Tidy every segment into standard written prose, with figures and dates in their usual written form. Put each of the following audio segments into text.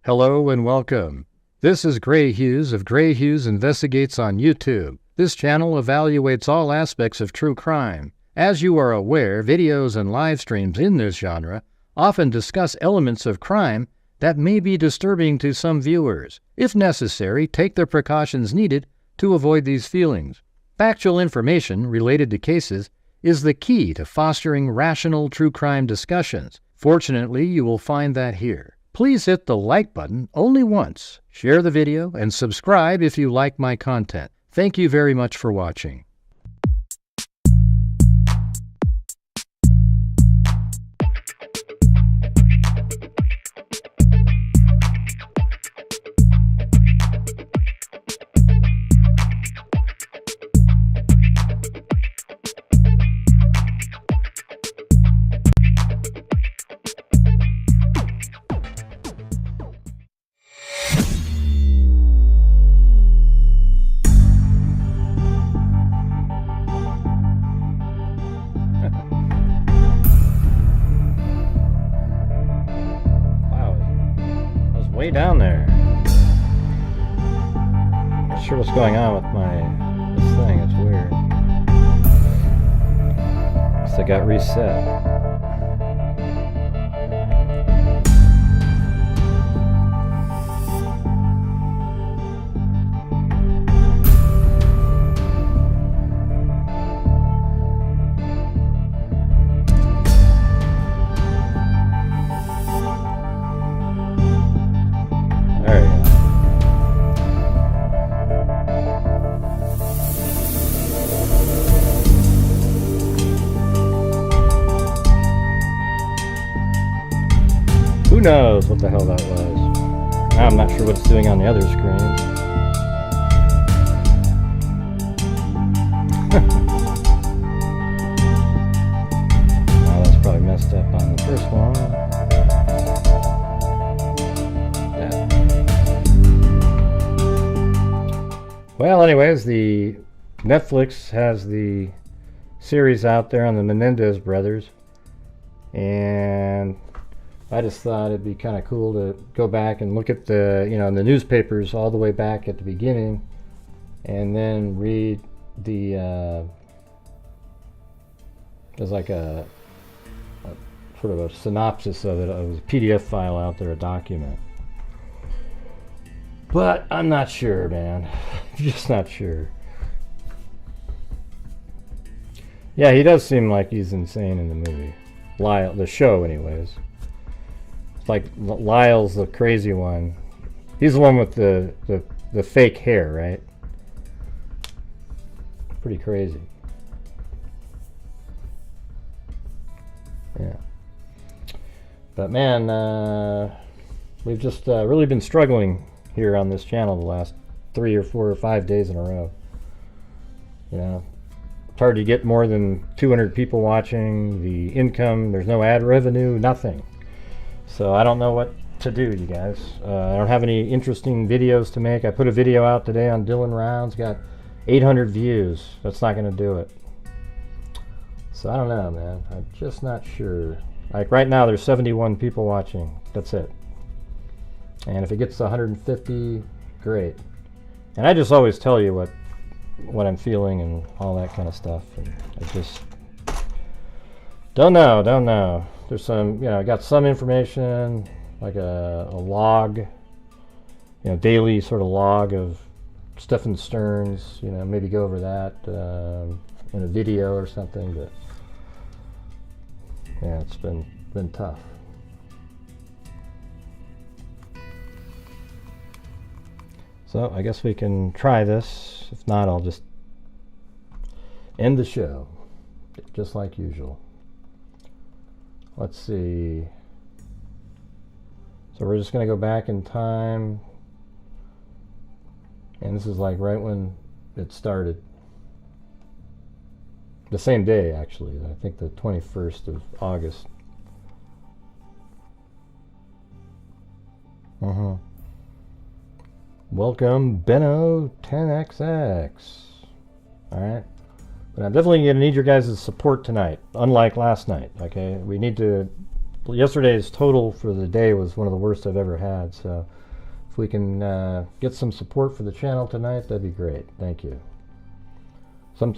Hello and welcome. This is Gray Hughes of Gray Hughes Investigates on YouTube. This channel evaluates all aspects of true crime. As you are aware, videos and live streams in this genre often discuss elements of crime that may be disturbing to some viewers. If necessary, take the precautions needed to avoid these feelings. Factual information related to cases is the key to fostering rational true crime discussions. Fortunately, you will find that here. Please hit the like button only once, share the video, and subscribe if you like my content. Thank you very much for watching. Way down there. Not sure what's going on with this thing. It's weird. Guess I got reset. Who knows what the hell that was? I'm not sure what it's doing on the other screen. Well, that's probably messed up on the first one. Yeah. Well, anyways, the Netflix has the series out there on the Menendez brothers, and I just thought it'd be kind of cool to go back and look at the newspapers all the way back at the beginning, and then read the there's like a sort of a synopsis of it. It was a PDF file out there, a document. But I'm not sure, man. I'm just not sure. Yeah, he does seem like he's insane in the movie. Lyle, the show anyways. Like Lyle's the crazy one. He's the one with the fake hair, right? Pretty crazy. Yeah. But man, we've just really been struggling here on this channel the last 3 or 4 or 5 days in a row. You know, it's hard to get more than 200 people watching. The income, there's no ad revenue, nothing. So I don't know what to do, you guys. I don't have any interesting videos to make. I put a video out today on Dylan Rounds, got 800 views. That's not going to do it. So I don't know, man. I'm just not sure. Like right now, there's 71 people watching. That's it. And if it gets to 150, great. And I just always tell you what I'm feeling and all that kind of stuff. And I just don't know. There's some, I got some information, like a log, daily sort of log of Stephen Stern's, maybe go over that in a video or something, but yeah, it's been tough. So I guess we can try this. If not, I'll just end the show, just like usual. Let's see. So we're just going to go back in time. And this is like right when it started. The same day, actually. I think the 21st of August. Welcome, Benno 10XX. Alright. But I'm definitely going to need your guys' support tonight, unlike last night, okay? We need to yesterday's total for the day was one of the worst I've ever had. So if we can get some support for the channel tonight, that'd be great. Thank you.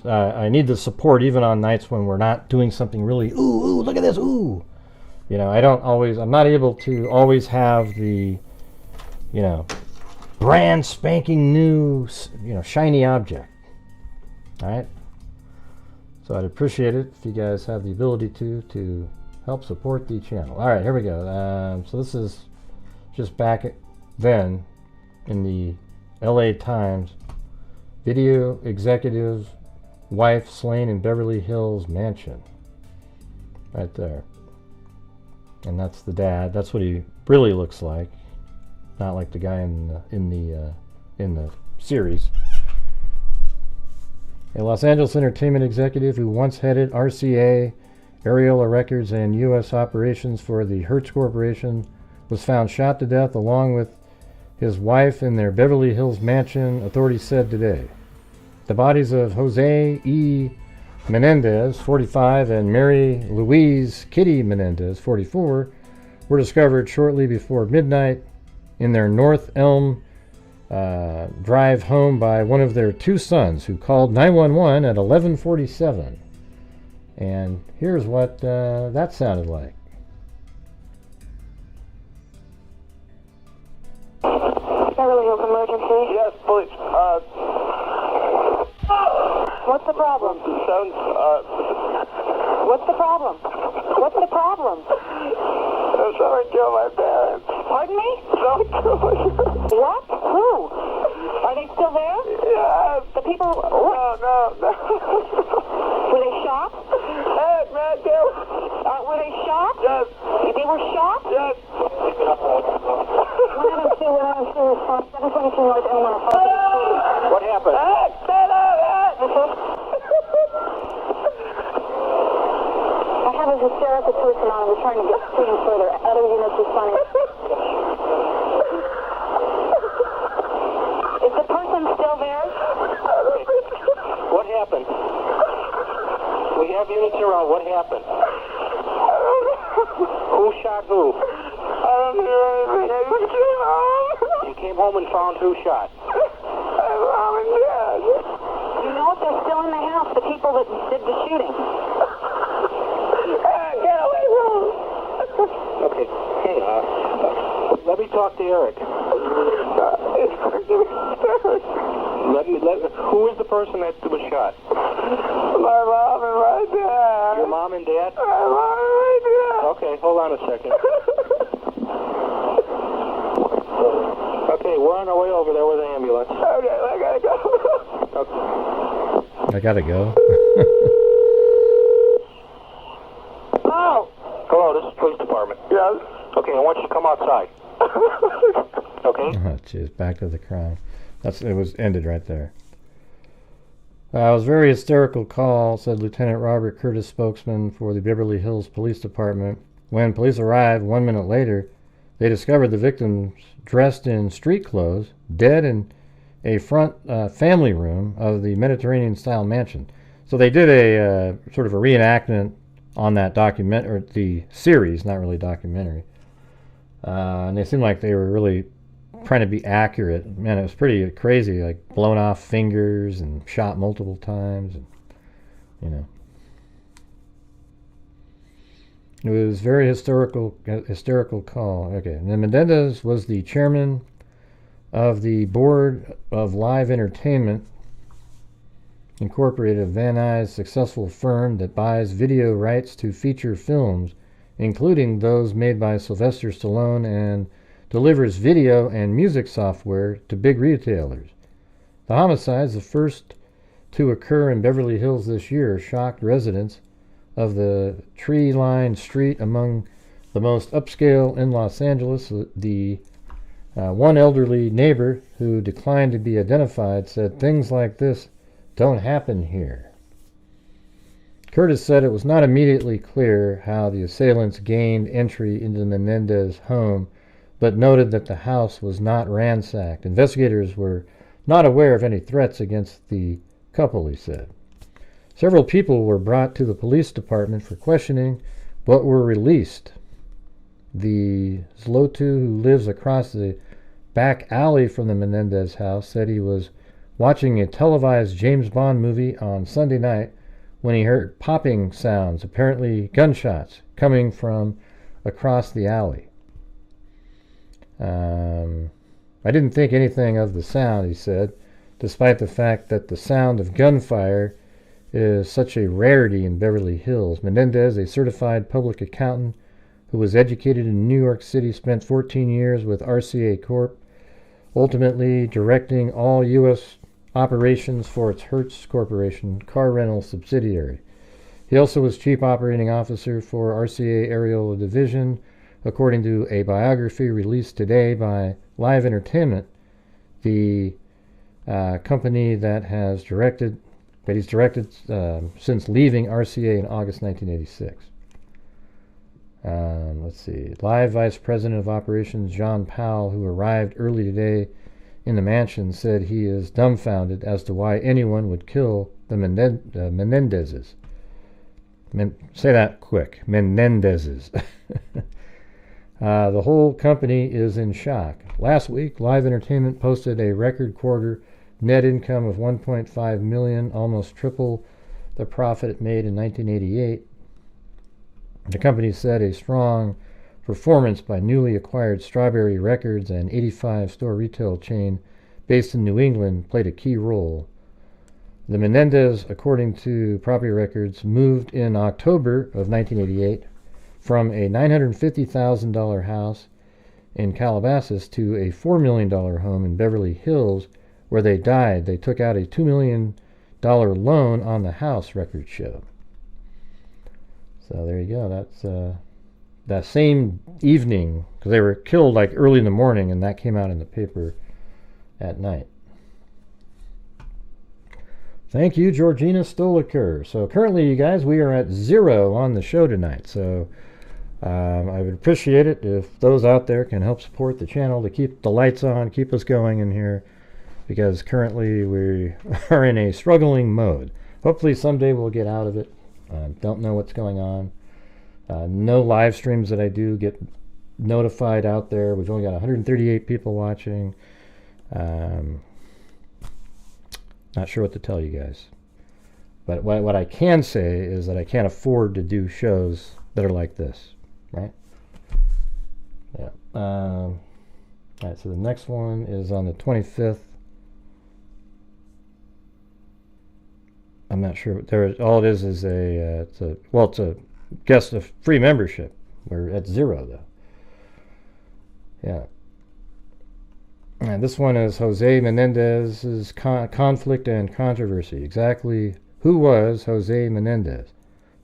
I need the support even on nights when we're not doing something really, ooh, look at this, ooh. You know, I'm not able to always have the, you know, brand spanking new, you know, shiny object. All right. So I'd appreciate it if you guys have the ability to help support the channel. All right, here we go. So this is just back then in the LA Times. Video executive's wife slain in Beverly Hills mansion. Right there. And that's the dad. That's what he really looks like. Not like the guy in the series. A Los Angeles entertainment executive who once headed RCA, Areola Records, and U.S. operations for the Hertz Corporation was found shot to death along with his wife in their Beverly Hills mansion, authorities said today. The bodies of José E. Menendez, 45, and Mary Louise Kitty Menendez, 44, were discovered shortly before midnight in their North Elm drive home by one of their two sons, who called 911 at 11:47. And here's what that sounded like. Beverly Hills emergency. Yes, police. What's the problem? What's the problem? What's the problem? Someone killed my parents. Pardon me? Someone killed my parents. What? Who? Are they still there? Yes. The people... No. Were they shot? Hey, man, Were they shot? Yes. They were shot? Yes. 102 response, 722 North Elm on a parking. What happened? Hey, stand up, I have a hysterical person on. We're trying to get screened further. Other units responding. Is the person still there? What happened? We have units around. What happened? Who shot who? I don't know anything. I just came home. You came home and found who shot? My mom and dad. You know if they're still in the house, the people that did the shooting. Get away from him. Okay. Hey, let me talk to Erik. Who is the person that was shot? My mom and my dad. Your mom and dad? My mom and my dad. Okay, hold on a second. Okay, we're on our way over there with the ambulance. Okay, I gotta go. Okay. I gotta go. Oh. Hello, this is police department. Yes. Okay, I want you to come outside. Okay? Oh, jeez, back to the crime. It was ended right there. It was a very hysterical call, said Lieutenant Robert Curtis, spokesman for the Beverly Hills Police Department. When police arrived 1 minute later, they discovered the victims dressed in street clothes, dead in a front family room of the Mediterranean-style mansion. So they did a sort of a reenactment on that document, or the series, not really documentary. And they seemed like they were really trying to be accurate. Man, it was pretty crazy, like blown off fingers and shot multiple times, and you know. It was very hysterical call. Okay, and then Menendez was the chairman of the board of Live Entertainment Incorporated, a Van Nuys successful firm that buys video rights to feature films, including those made by Sylvester Stallone, and delivers video and music software to big retailers. The homicides, the first to occur in Beverly Hills this year, shocked residents of the tree-lined street among the most upscale in Los Angeles. The one elderly neighbor, who declined to be identified, said things like this don't happen here. Curtis said it was not immediately clear how the assailants gained entry into the Menendez home, but noted that the house was not ransacked. Investigators were not aware of any threats against the couple, he said. Several people were brought to the police department for questioning, but were released. The Zlotu, who lives across the back alley from the Menendez house, said he was watching a televised James Bond movie on Sunday night when he heard popping sounds, apparently gunshots, coming from across the alley. I didn't think anything of the sound, he said, despite the fact that the sound of gunfire is such a rarity in Beverly Hills. Menendez, a certified public accountant who was educated in New York City, spent 14 years with RCA Corp., ultimately directing all U.S. operations for its Hertz Corporation car rental subsidiary. He also was chief operating officer for RCA Aerial Division, according to a biography released today by Live Entertainment, the company that he's directed since leaving RCA in August 1986. Let's see. Live Vice President of Operations John Powell, who arrived early today in the mansion, said he is dumbfounded as to why anyone would kill the Menendezes. Say that quick. Menendezes. The whole company is in shock. Last week, Live Entertainment posted a record quarter net income of $1.5 million, almost triple the profit it made in 1988. The company said a strong performance by newly acquired Strawberry Records, an 85-store retail chain based in New England, played a key role. The Menendez, according to property records, moved in October of 1988 from a $950,000 house in Calabasas to a $4 million home in Beverly Hills, where they died. They took out a $2 million loan on the house, records show. So there you go. That's that same evening, because they were killed like early in the morning, and that came out in the paper at night. Thank you, Georgina Stoliker. So currently, you guys, we are at 0 on the show tonight. So I would appreciate it if those out there can help support the channel to keep the lights on, keep us going in here, because currently we are in a struggling mode. Hopefully someday we'll get out of it. Don't know what's going on. No live streams that I do get notified out there. We've only got 138 people watching. Not sure what to tell you guys. But what I can say is that I can't afford to do shows that are like this, right? Yeah. All right, so the next one is on the 25th. I'm not sure. All it is it's a guest of free membership. We're at 0 though. Yeah. And this one is José Menendez's conflict and controversy. Exactly who was José Menendez?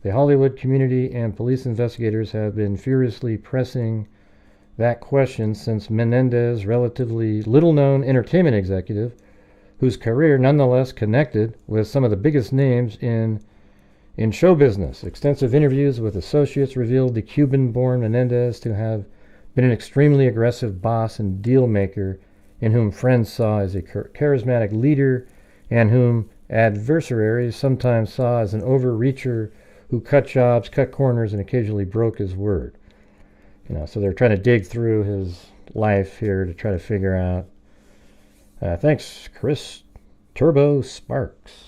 The Hollywood community and police investigators have been furiously pressing that question since Menendez, relatively little-known entertainment executive, whose career nonetheless connected with some of the biggest names in show business. Extensive interviews with associates revealed the Cuban-born Menendez to have been an extremely aggressive boss and deal maker in whom friends saw as a charismatic leader and whom adversaries sometimes saw as an overreacher who cut jobs, cut corners, and occasionally broke his word. So they're trying to dig through his life here to try to figure out. Thanks, Chris Turbo Sparks.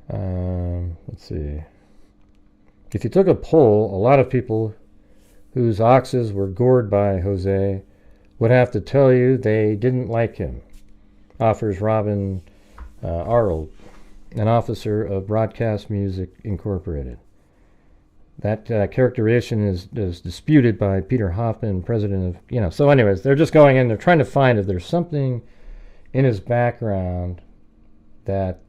Let's see. If you took a poll, a lot of people whose oxes were gored by Jose would have to tell you they didn't like him, offers Robin Arnold, an officer of Broadcast Music Incorporated. That characterization is disputed by Peter Hoffman, president of, So anyways, they're just going in, they're trying to find if there's something in his background that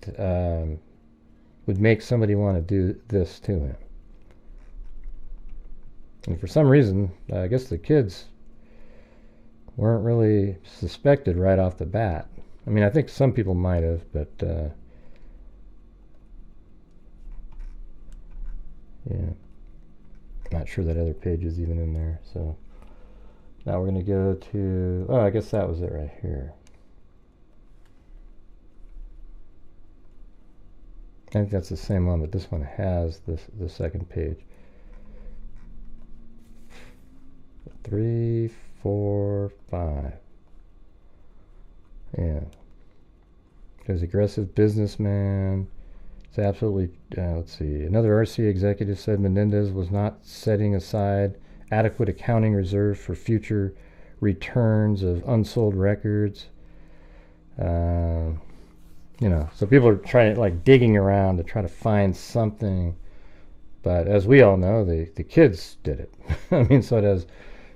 would make somebody want to do this to him. And for some reason, I guess the kids weren't really suspected right off the bat. I mean, I think some people might have, but yeah. Not sure that other page is even in there. So now we're going to go to, I guess that was it right here. think that's the same one, but this one has the second page. 3, 4, 5. Yeah. There's aggressive businessman. It's absolutely, let's see. Another RC executive said Menendez was not setting aside adequate accounting reserve for future returns of unsold records. You know, so people are trying, like, digging around to try to find something. But as we all know, the kids did it. I mean, so it has,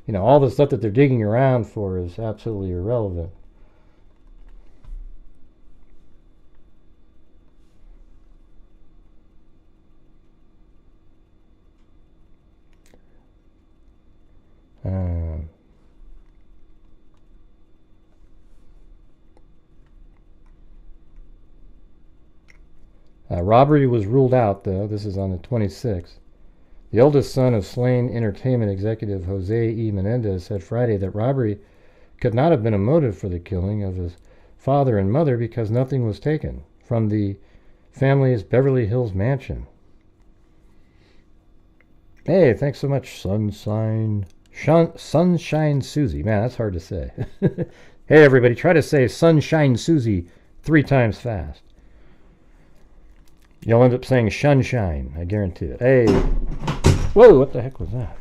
you know, all the stuff that they're digging around for is absolutely irrelevant. Robbery was ruled out, though. This is on the 26th. The oldest son of slain entertainment executive José E. Menendez said Friday that robbery could not have been a motive for the killing of his father and mother because nothing was taken from the family's Beverly Hills mansion. Hey, thanks so much, Sunshine Susie. Man, that's hard to say. Hey, everybody, try to say Sunshine Susie 3 times fast. You'll end up saying Sunshine, I guarantee it. Hey, whoa, what the heck was that?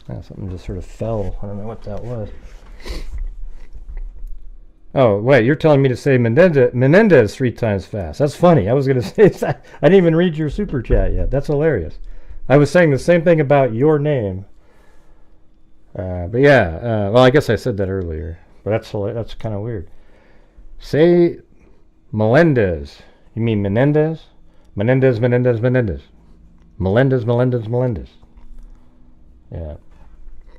Something just sort of fell. I don't know what that was. Oh, wait, you're telling me to say Menendez 3 times fast. That's funny. I was going to say that. I didn't even read your super chat yet. That's hilarious. I was saying the same thing about your name. But yeah, well, I guess I said that earlier. But that's kind of weird. Say Melendez. You mean Menendez? Menendez. Melendez. Yeah.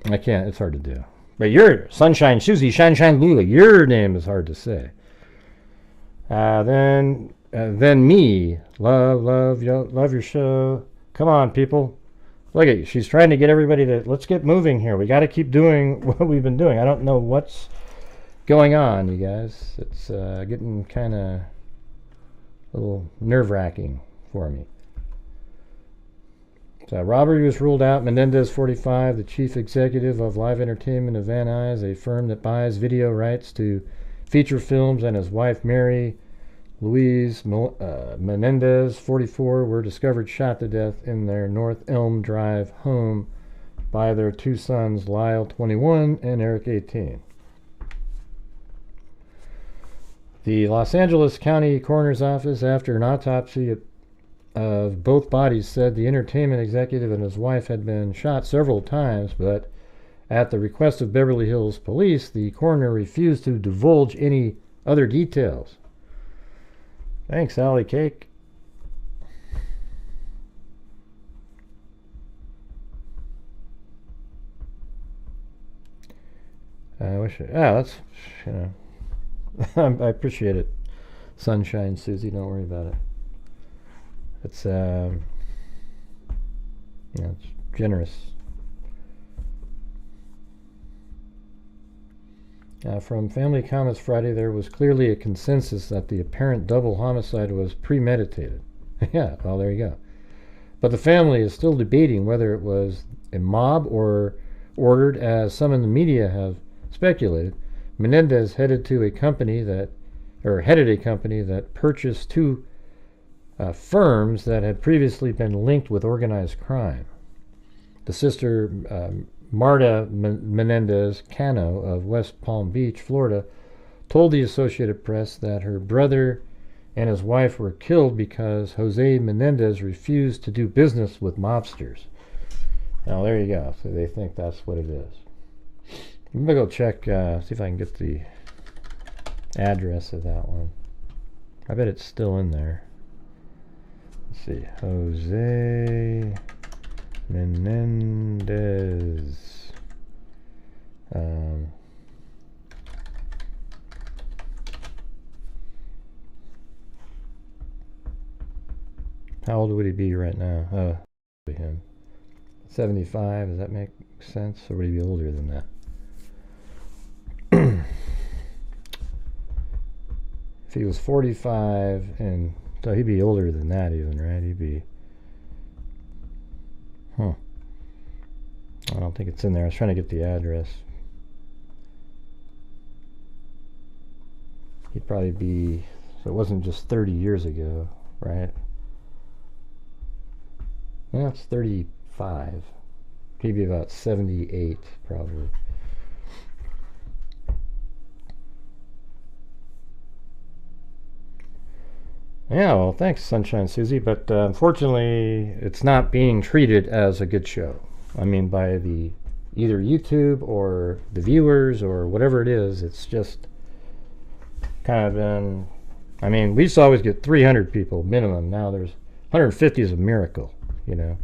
I can't. It's hard to do. But your Sunshine Susie, Shine Lula, your name is hard to say. Then me. Love your show. Come on, people. Look at you. She's trying to get everybody to, let's get moving here. We got to keep doing what we've been doing. I don't know what's going on, you guys. It's getting kind of a little nerve-wracking for me. So robbery was ruled out. Menendez, 45, the chief executive of Live Entertainment of Van Nuys, a firm that buys video rights to feature films, and his wife, Mary Louise Menendez, 44, were discovered shot to death in their North Elm Drive home by their 2 sons, Lyle, 21, and Erik, 18. The Los Angeles County Coroner's Office, after an autopsy of both bodies, said the entertainment executive and his wife had been shot several times, but at the request of Beverly Hills police, the coroner refused to divulge any other details. Thanks, Allie Cake. That's, you know, I appreciate it. Sunshine Susie, don't worry about it. It's, it's generous. From Family Comments Friday, there was clearly a consensus that the apparent double homicide was premeditated. Yeah, well, there you go. But the family is still debating whether it was a mob or ordered, as some in the media have speculated. Menendez headed a company that purchased 2 firms that had previously been linked with organized crime. The sister, Marta Menendez Cano of West Palm Beach, Florida, told the Associated Press that her brother and his wife were killed because José Menendez refused to do business with mobsters. Now, there you go. So they think that's what it is. I'm going to go check, see if I can get the address of that one. I bet it's still in there. Let's see. José Menendez. How old would he be right now? Him. 75, does that make sense? Or would he be older than that? if he was 45, and so he'd be older than that even, right? He'd be, I don't think it's in there. I was trying to get the address. He'd probably be, so it wasn't just 30 years ago, right? Yeah, it's 35. He'd be about 78, probably. Yeah, well, thanks, Sunshine Susie, but unfortunately, it's not being treated as a good show. I mean, by the either YouTube or the viewers or whatever it is, it's just kind of been, I mean, we used to always get 300 people minimum. Now there's 150 is a miracle, you know.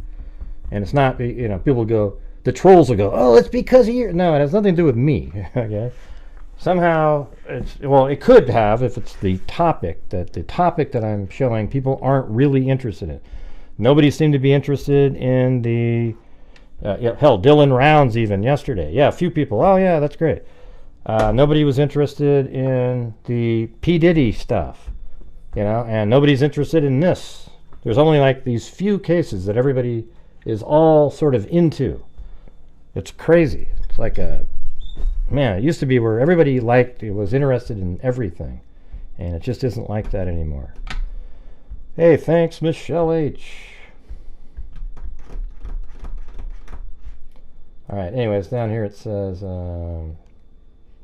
And it's not, you know, people go, the trolls will go, oh, it's because of you. No, it has nothing to do with me, okay? Somehow, it's, well, it could have if it's the topic that I'm showing people aren't really interested in. Nobody seemed to be interested in the, hell, Dylan Rounds even yesterday. Yeah, a few people, oh yeah, that's great. Nobody was interested in the P. Diddy stuff, you know, and nobody's interested in this. There's only like these few cases that everybody is all sort of into. It's crazy. It's like a, man, it used to be where everybody was interested in everything, and it just isn't like that anymore. Hey, thanks, Michelle H. All right, anyways, down here it says,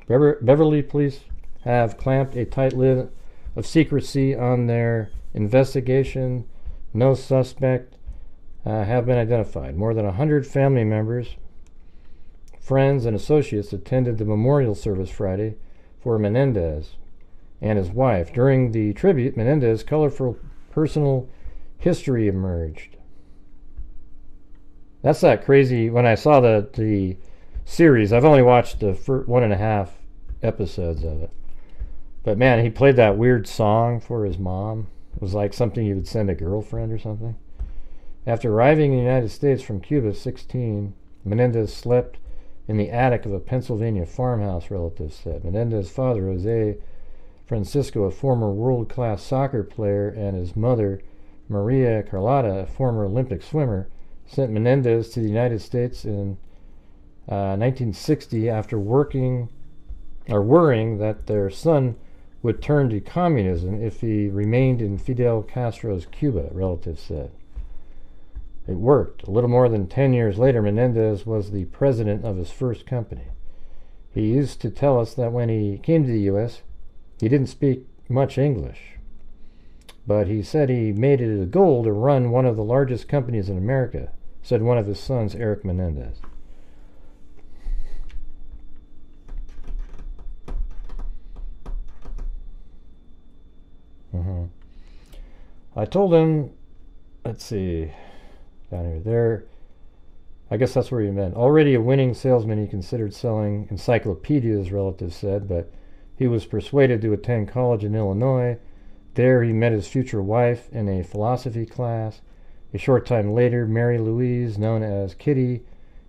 Beverly police have clamped a tight lid of secrecy on their investigation. No suspect have been identified. More than 100 family members, friends, and associates attended the memorial service Friday for Menendez and his wife. During the tribute, Menendez's colorful personal history emerged. That's that crazy. When I saw the series, I've only watched the first 1.5 episodes of it. But man, he played that weird song for his mom. It was like something you would send a girlfriend or something. After arriving in the United States from Cuba, 16, Menendez slept in the attic of a Pennsylvania farmhouse, relatives said. Menendez's father, José Francisco, a former world-class soccer player, and his mother, Maria Carlotta, a former Olympic swimmer, sent Menendez to the United States in 1960 after worrying that their son would turn to communism if he remained in Fidel Castro's Cuba, relatives said. It worked. A little more than 10 years later, Menendez was the president of his first company. He used to tell us that when he came to the U.S., he didn't speak much English. But he said he made it a goal to run one of the largest companies in America, said one of his sons, Erik Menendez. I told him, let's see, down here, there, I guess that's where he meant. Already a winning salesman, he considered selling encyclopedias, relatives said, but he was persuaded to attend college in Illinois. There he met his future wife in a philosophy class. A short time later, Mary Louise, known as Kitty,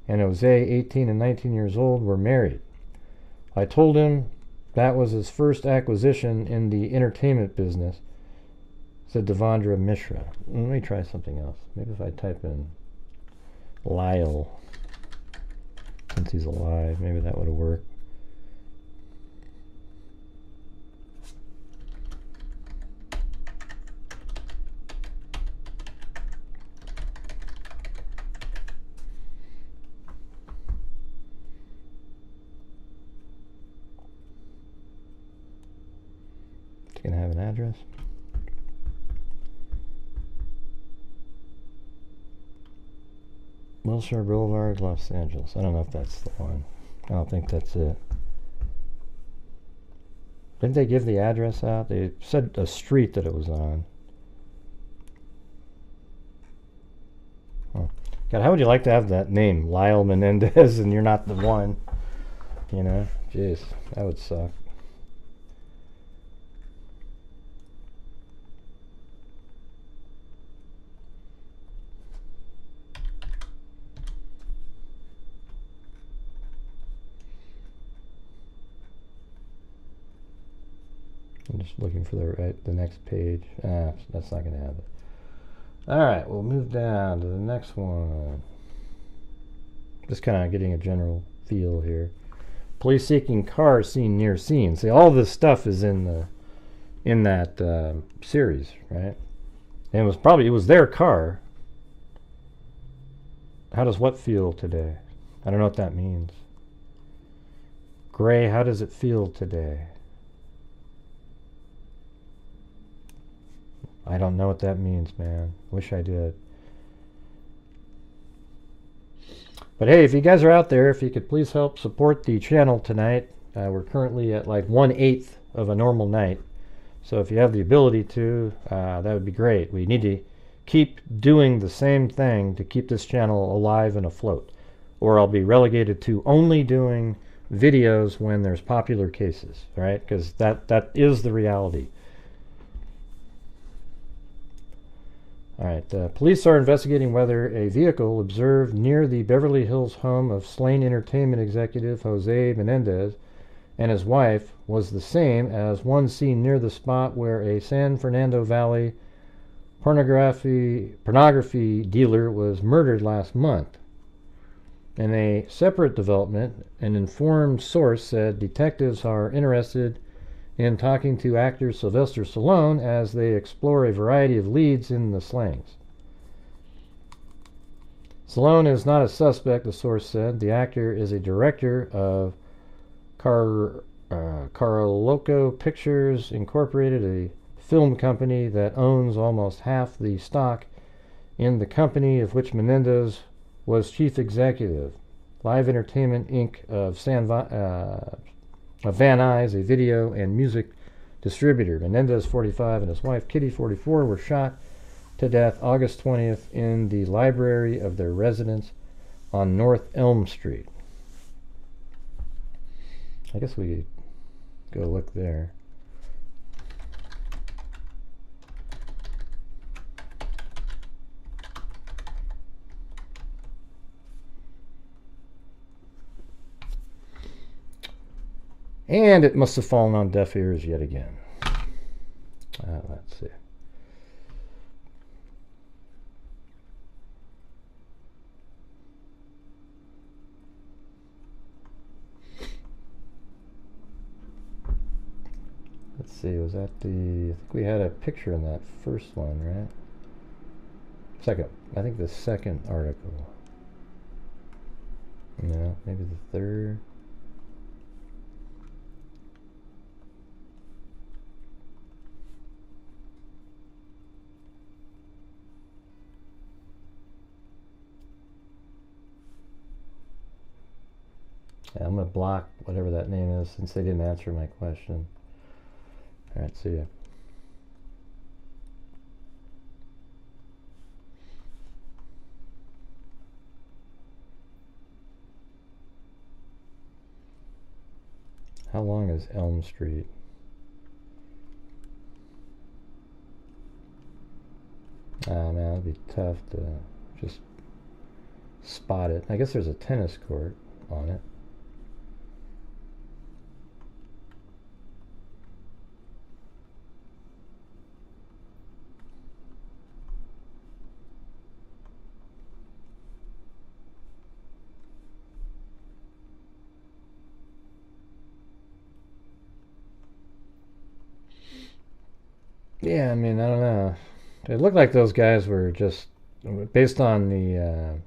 and Jose, 18 and 19 years old, were married. I told him that was his first acquisition in the entertainment business, said Devendra Mishra. Let me try something else. Maybe if I type in Lyle, since he's alive, maybe that would have worked. It's going to have an address. Wilshire Boulevard, Los Angeles. I don't know if that's the one. I don't think that's it. Didn't they give the address out? They said a street that it was on. Oh. God, how would you like to have that name, Lyle Menendez, and you're not the one? You know? Jeez, that would suck. I'm just looking for the next page. That's not going to have it. All right, we'll move down to the next one. Just kind of getting a general feel here. Police seeking car seen near scene. See, all this stuff is in that series, right? And it was their car. How does what feel today? I don't know what that means. Gray, how does it feel today? I don't know what that means, man. Wish I did. But hey, if you guys are out there, if you could please help support the channel tonight. We're currently at like 1/8 of a normal night. So if you have the ability to, that would be great. We need to keep doing the same thing to keep this channel alive and afloat. Or I'll be relegated to only doing videos when there's popular cases, right? Because that is the reality. All right, police are investigating whether a vehicle observed near the Beverly Hills home of slain entertainment executive José Menendez and his wife was the same as one seen near the spot where a San Fernando Valley pornography dealer was murdered last month. In a separate development, an informed source said detectives are interested in talking to actor Sylvester Stallone as they explore a variety of leads in the slangs. Stallone is not a suspect, the source said. The actor is a director of Carloco Pictures Incorporated, a film company that owns almost half the stock in the company of which Menendez was chief executive. Live Entertainment Inc. of Van Nuys, a video and music distributor. Menendez, 45, and his wife, Kitty, 44, were shot to death August 20th in the library of their residence on North Elm Street. I guess we could go look there. And it must have fallen on deaf ears yet again. Let's see. Let's see, was that I think we had a picture in that first one, right? I think the second article. No, maybe the third. Yeah, I'm going to block whatever that name is since they didn't answer my question. All right, see ya. How long is Elm Street? Man, it'd be tough to just spot it. I guess there's a tennis court on it. Yeah, I mean, I don't know. It looked like those guys were just, based on the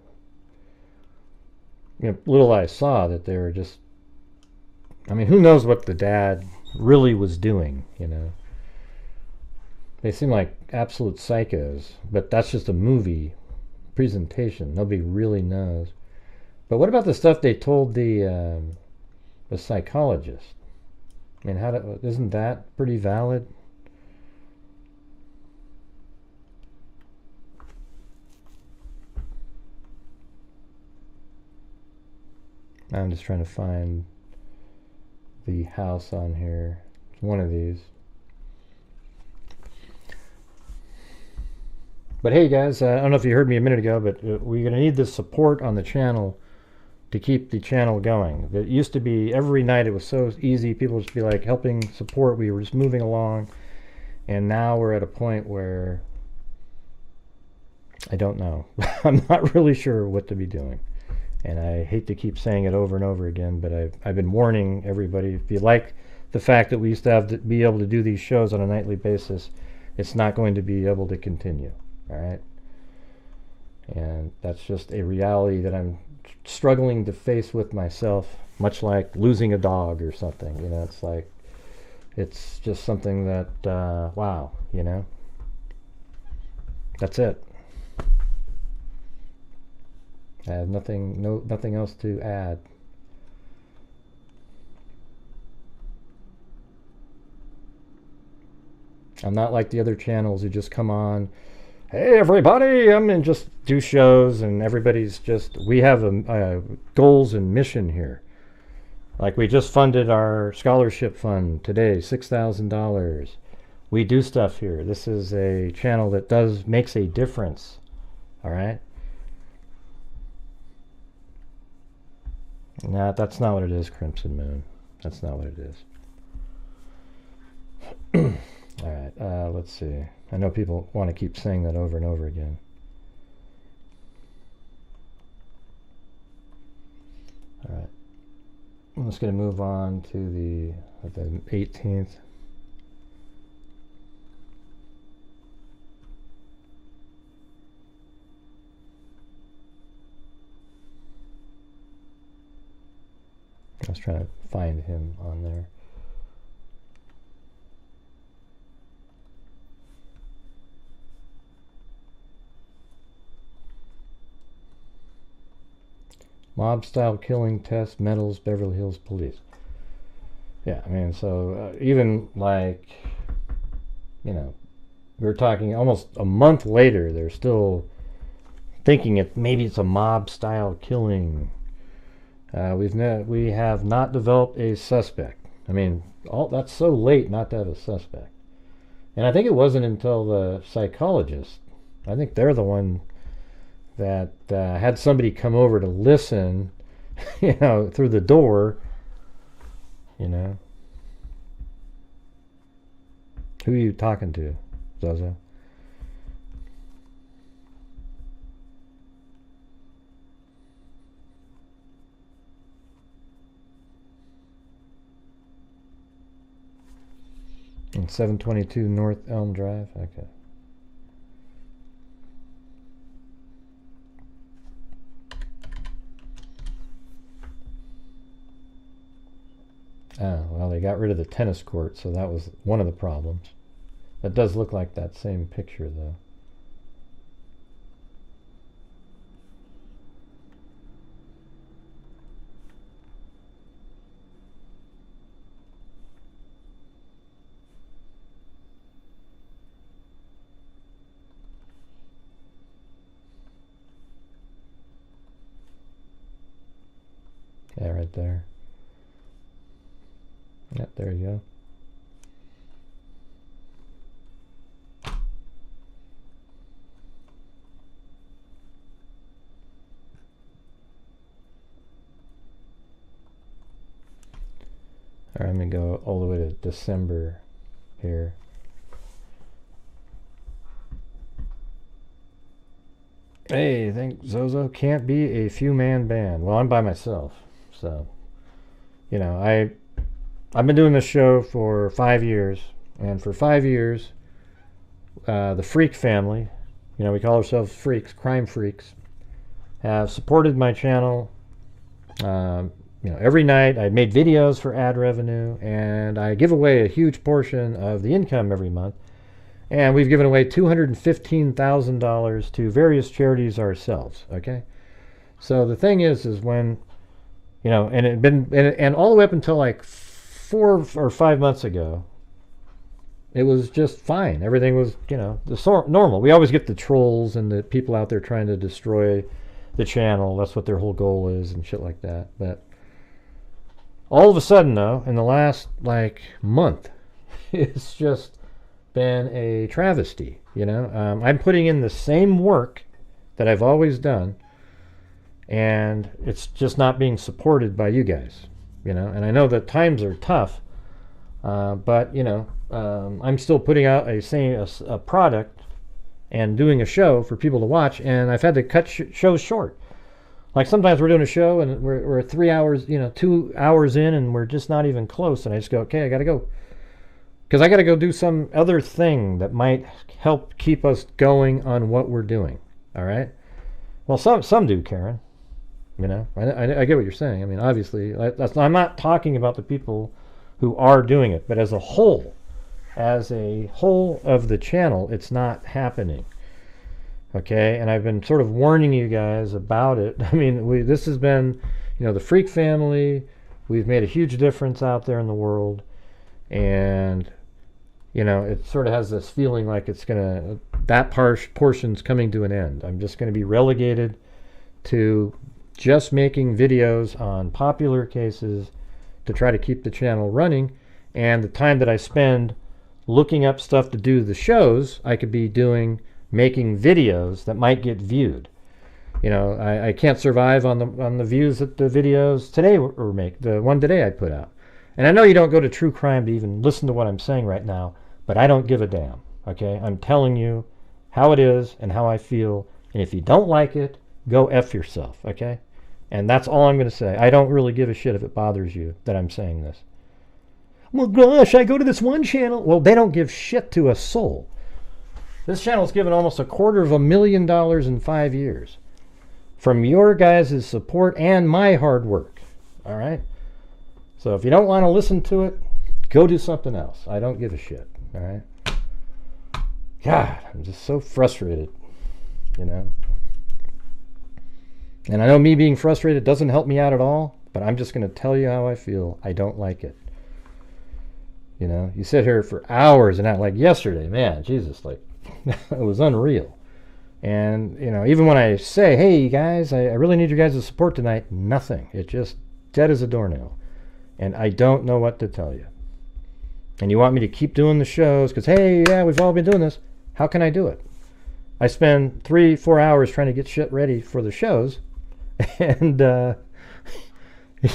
little I saw, that they were just, I mean, who knows what the dad really was doing, you know. They seem like absolute psychos, but that's just a movie presentation. Nobody really knows. But what about the stuff they told the psychologist? I mean, isn't that pretty valid? I'm just trying to find the house on here. It's one of these. But hey guys, I don't know if you heard me a minute ago, but we're going to need this support on the channel to keep the channel going. It used to be every night, it was so easy. People would just be like helping support. We were just moving along. And now we're at a point where I don't know. I'm not really sure what to be doing. And I hate to keep saying it over and over again, but I've been warning everybody, if you like the fact that we used to have to be able to do these shows on a nightly basis, it's not going to be able to continue. All right? And that's just a reality that I'm struggling to face with myself, much like losing a dog or something. You know, it's like, it's just something that, wow, you know, that's it. I have nothing else to add. I'm not like the other channels who just come on, hey everybody, and just do shows, and everybody's just, we have a goals and mission here. Like we just funded our scholarship fund today, $6,000. We do stuff here. This is a channel that makes a difference. All right? Nah, that's not what it is, Crimson Moon. That's not what it is. All right, let's see. I know people want to keep saying that over and over again. All right. I'm just going to move on to the 18th. I was trying to find him on there. Mob-style killing test, medals, Beverly Hills police. Yeah, I mean, so even like, you know, we were talking almost a month later, they're still thinking maybe it's a mob-style killing. We have not developed a suspect. I mean, that's so late not to have a suspect. And I think it wasn't until the psychologist, I think they're the one that had somebody come over to listen, you know, through the door, you know. Who are you talking to, Zozo? In 722 North Elm Drive? Okay. Oh, well, they got rid of the tennis court, so that was one of the problems. That does look like that same picture, though. Yeah, right there. Yep, there you go. All right, I'm going to go all the way to December here. Hey, think Zozo can't be a few-man band. Well, I'm by myself, so, you know, I've been doing this show for 5 years, and for 5 years, the Freak family, you know, we call ourselves freaks, crime freaks, have supported my channel. You know, every night I made videos for ad revenue, and I give away a huge portion of the income every month. And we've given away $215,000 to various charities ourselves, okay? So the thing is when, you know, and it had been, and all the way up until like 4 or 5 months ago, it was just fine. Everything was, you know, normal. We always get the trolls and the people out there trying to destroy the channel. That's what their whole goal is and shit like that. But all of a sudden, though, in the last, like, month, it's just been a travesty, you know. I'm putting in the same work that I've always done, and it's just not being supported by you guys, you know. And I know that times are tough, but you know, I'm still putting out a product and doing a show for people to watch, and I've had to cut shows short. Like sometimes we're doing a show and we're 3 hours, you know, 2 hours in, and we're just not even close, and I just go, okay, I gotta go, because I gotta go do some other thing that might help keep us going on what we're doing. All right. Well, some do, Karen. You know, I get what you're saying. I mean, obviously, I'm not talking about the people who are doing it, but as a whole of the channel, it's not happening. Okay, and I've been sort of warning you guys about it. I mean, this has been, you know, the Freak family. We've made a huge difference out there in the world, and you know, it sort of has this feeling like that portion's coming to an end. I'm just going to be relegated to just making videos on popular cases to try to keep the channel running, and the time that I spend looking up stuff to do the shows, I could be making videos that might get viewed. You know, I can't survive on the views that the videos today the one today I put out. And I know you don't go to True Crime to even listen to what I'm saying right now, but I don't give a damn. Okay, I'm telling you how it is and how I feel, and if you don't like it, go F yourself. Okay, and that's all I'm going to say. I don't really give a shit if it bothers you that I'm saying this. Well, gosh, I go to this one channel. Well, they don't give shit to a soul. This channel's given almost $250,000 in 5 years from your guys' support and my hard work. All right? So if you don't want to listen to it, go do something else. I don't give a shit. All right? God, I'm just so frustrated, you know? And I know me being frustrated doesn't help me out at all, but I'm just going to tell you how I feel. I don't like it. You know, you sit here for hours and out, like yesterday, man, Jesus, like, it was unreal. And, you know, even when I say, hey, you guys, I really need your guys' support tonight, nothing. It's just dead as a doornail. And I don't know what to tell you. And you want me to keep doing the shows because, hey, yeah, we've all been doing this. How can I do it? I spend 3-4 hours trying to get shit ready for the shows. And,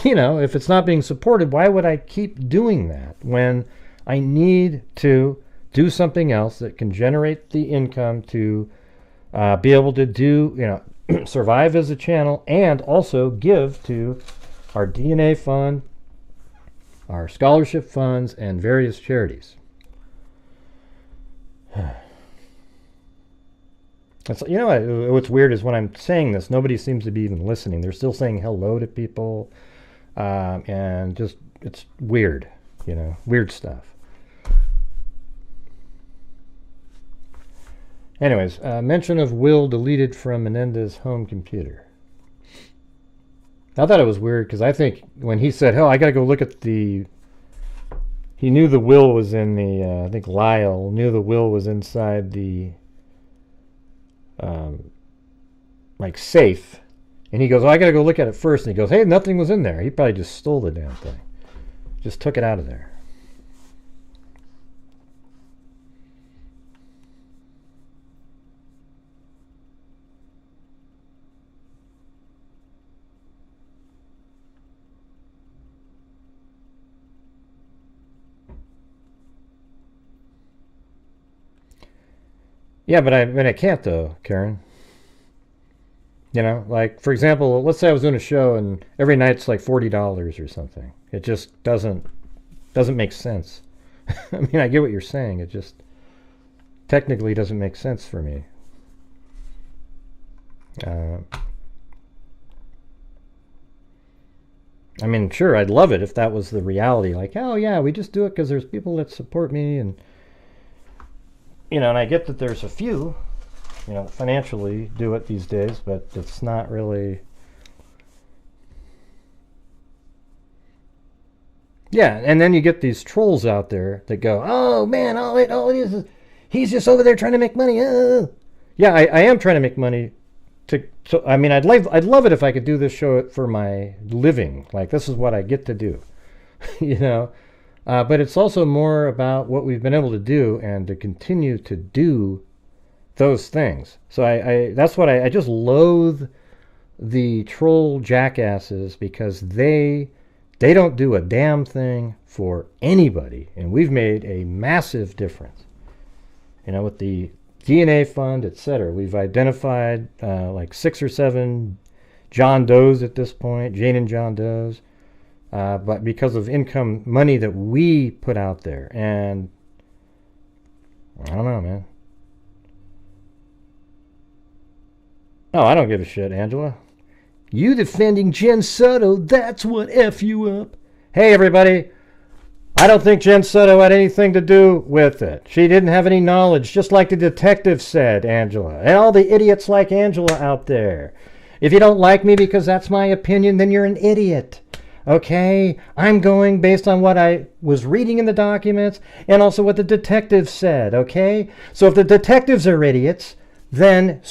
you know, if it's not being supported, why would I keep doing that when I need to do something else that can generate the income to be able to do, you know, survive as a channel and also give to our DNA fund, our scholarship funds, and various charities. You know what's weird is when I'm saying this, nobody seems to be even listening. They're still saying hello to people, and just, it's weird, you know, weird stuff. Anyways, mention of will deleted from Menendez home computer. I thought it was weird because I think when he said, "Oh, I got to go look at the," he knew the will was in the. I think Lyle knew the will was inside the, like safe, and he goes, "Oh, I got to go look at it first." And he goes, "Hey, nothing was in there." He probably just stole the damn thing, just took it out of there. Yeah, but I can't though, Karen. You know, like for example, let's say I was doing a show and every night's like $40 or something. It just doesn't make sense. I mean, I get what you're saying. It just technically doesn't make sense for me. I mean, sure, I'd love it if that was the reality. Like, oh yeah, we just do it because there's people that support me, and you know, and I get that there's a few, you know, financially do it these days, but it's not really. Yeah, and then you get these trolls out there that go, "Oh man, all it is he's just over there trying to make money." Yeah, I am trying to make money. I mean, I'd love it if I could do this show for my living. Like this is what I get to do, you know. But it's also more about what we've been able to do and to continue to do those things. So I that's what I just loathe the troll jackasses because they don't do a damn thing for anybody. And we've made a massive difference. You know, with the DNA fund, etc. We've identified like 6 or 7 John Does at this point, Jane and John Does, but because of income money that we put out there. And I don't know, man. Oh, I don't give a shit, Angela. You defending Jen Soto, that's what F you up. Hey, everybody. I don't think Jen Soto had anything to do with it. She didn't have any knowledge, just like the detective said, Angela. And all the idiots like Angela out there. If you don't like me because that's my opinion, then you're an idiot. Okay? I'm going based on what I was reading in the documents and also what the detective said, okay? So if the detectives are idiots, then...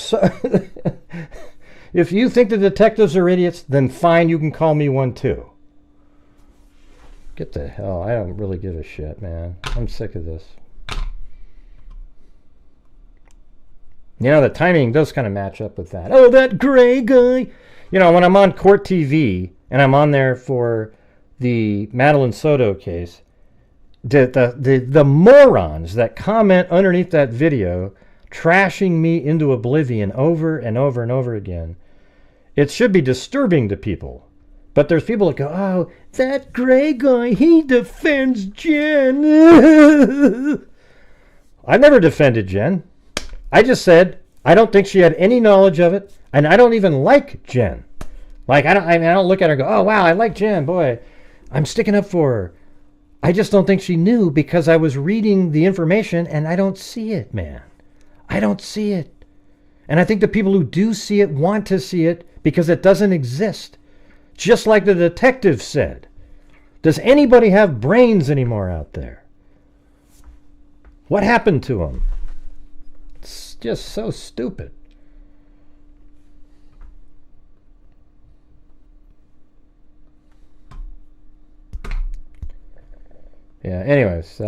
if you think the detectives are idiots, then fine, you can call me one too. Get the hell, I don't really give a shit, man. I'm sick of this. You know, the timing does kind of match up with that. Oh, that gray guy. You know, when I'm on Court TV, and I'm on there for the Madeline Soto case, the morons that comment underneath that video, trashing me into oblivion over and over and over again, it should be disturbing to people. But there's people that go, oh, that gray guy, he defends Jen. I never defended Jen. I just said I don't think she had any knowledge of it, and I don't even like Jen. Like, I don't look at her and go, oh, wow, I like Jen. Boy, I'm sticking up for her. I just don't think she knew because I was reading the information, and I don't see it, man. I don't see it. And I think the people who do see it want to see it because it doesn't exist. Just like the detective said. Does anybody have brains anymore out there? What happened to them? It's just so stupid. Yeah, anyways.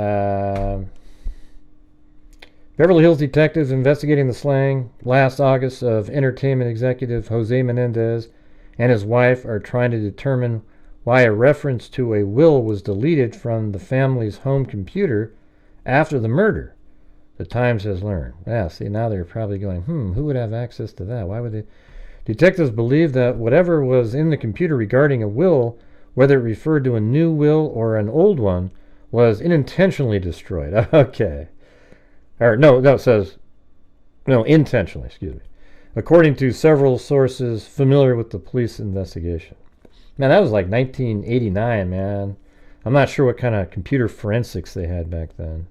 Beverly Hills detectives investigating the slaying last August of entertainment executive José Menendez and his wife are trying to determine why a reference to a will was deleted from the family's home computer after the murder, the Times has learned. Yeah, see, now they're probably going, who would have access to that? Why would they? Detectives believe that whatever was in the computer regarding a will, whether it referred to a new will or an old one, was unintentionally destroyed. Okay. Or it says, intentionally, excuse me. According to several sources familiar with the police investigation. Man, that was like 1989, man. I'm not sure what kind of computer forensics they had back then.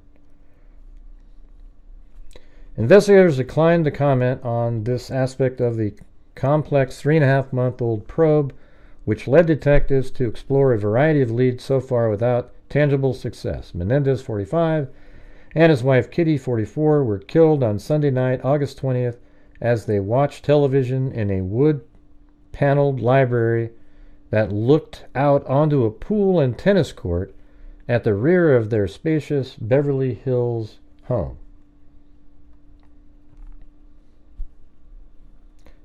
Investigators declined to comment on this aspect of the complex 3.5-month-old probe, which led detectives to explore a variety of leads so far without tangible success. Menendez, 45, and his wife Kitty, 44, were killed on Sunday night, August 20th, as they watched television in a wood-paneled library that looked out onto a pool and tennis court at the rear of their spacious Beverly Hills home.